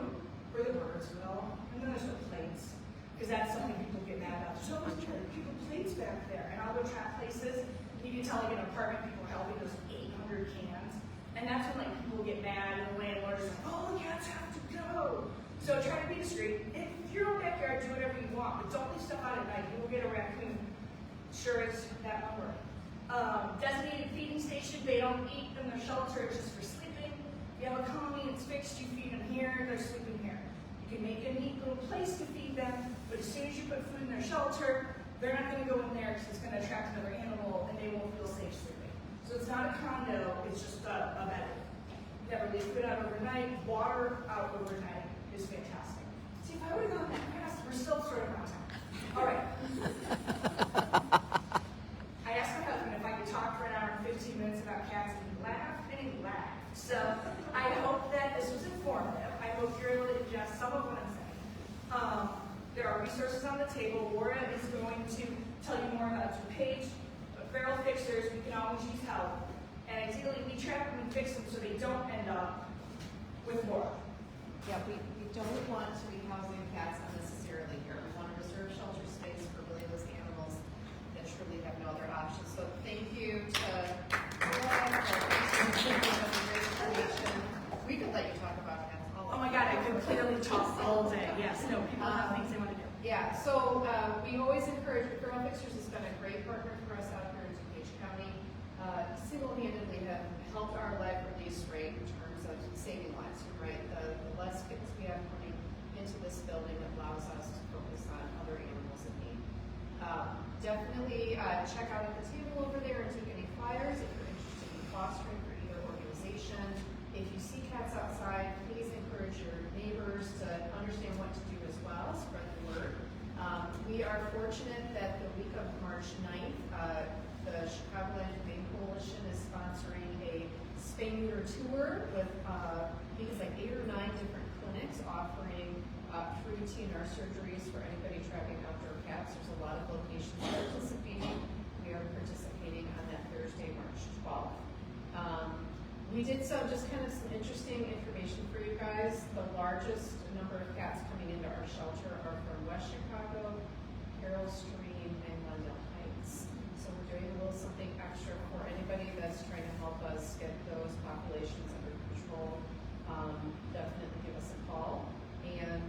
or the birds will. And then there's the plates, because that's something people get mad about. There's always people plates back there, and I'll go trap places. You can tell like an apartment people are helping those 800 cans, and that's when like people get mad, and the landlord's like, oh, the cats have to go. So try to be discreet. If you're in your backyard, do whatever you want, but don't leave stuff out at night. You will get a raccoon. Sure as that number. Designated feeding station, they don't eat in their shelter, it's just for sleeping. You have a colony, it's fixed, you feed them here, they're sleeping here. You can make a neat little place to feed them, but as soon as you put food in their shelter, they're not going to go in there because it's going to attract another animal and they won't feel safe sleeping. So it's not a condo, it's just a bed. Never leave food out overnight, water out overnight is fantastic. See, if I would have gone that fast, we're still sort of around town. All right. I asked my husband if I could talk for an hour and 15 minutes about cats, and he laughed and he laughed. So I hope that this was informative. I hope you're able to digest some of what I'm saying. There are resources on the table. Laura is going to tell you more about DuPage, but feral fixers, we can always use help. And ideally, we trap them and fix them so they don't end up with Laura. Yeah, we don't want to be housing cats unnecessarily here. We want to reserve shelter space for really those animals that truly have no other options. So thank you to Laura for giving us great information. We could let you talk about cats all Oh my God, I could clearly talk all day. Yes, no, people have things they want to do. Yeah, so we always encourage, Feral Fixers has been a great partner for us out here in DuPage County. Single-handedly have helped our live release rate in terms of saving lives, right? The less kittens we have coming into this building allows us to focus on other animals in need. Definitely check out at the table over there and take any flyers if you're interested in fostering for either organization. If you see cats outside, please encourage your neighbors to understand what to do as well, spread the word. We are fortunate that the week of March 9th, the Chicagoland Humane Coalition is sponsoring a spay neuter tour with I think it's like 8 or 9 different clinics offering free TNR surgeries for anybody trapping outdoor cats. There's a lot of locations participating. We are participating on that Thursday, March 12th. We did some interesting information for you guys. The largest number of cats coming into our shelter are from West Chicago, Carroll Stream, and Glendale Heights. So we're doing a little something extra for anybody that's trying to help us get those populations under control. Definitely give us a call. And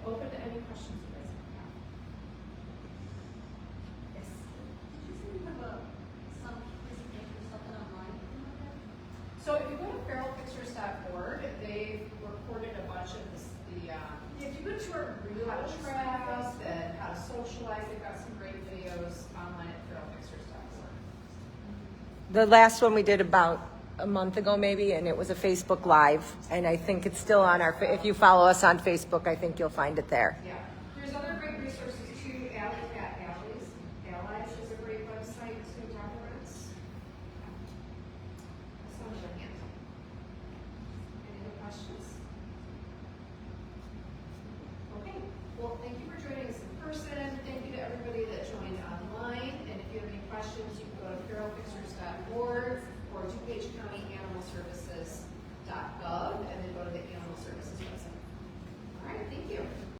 open to any questions you guys have. Yes. Did you say you have some presentation or something online? So if you go to feralfixers.org, they've recorded a bunch of If you go to our how to trap and how to socialize. They've got some great videos online at feralfixers.org. The last one we did about a month ago maybe, and it was a Facebook Live, and I think it's still on our, if you follow us on Facebook, I think you'll find it there. Yeah. There's other great resources too. Alley Cat Allies. Allies is a great website to talk about. Someone your hand. Any other questions? Okay. Well, thank you for joining us in person. Thank you to everybody that joined online. And if you have any questions, you can go to feralfixers.org or DuPage County Animal Services.gov and then go to the Animal Services website. All right, thank you.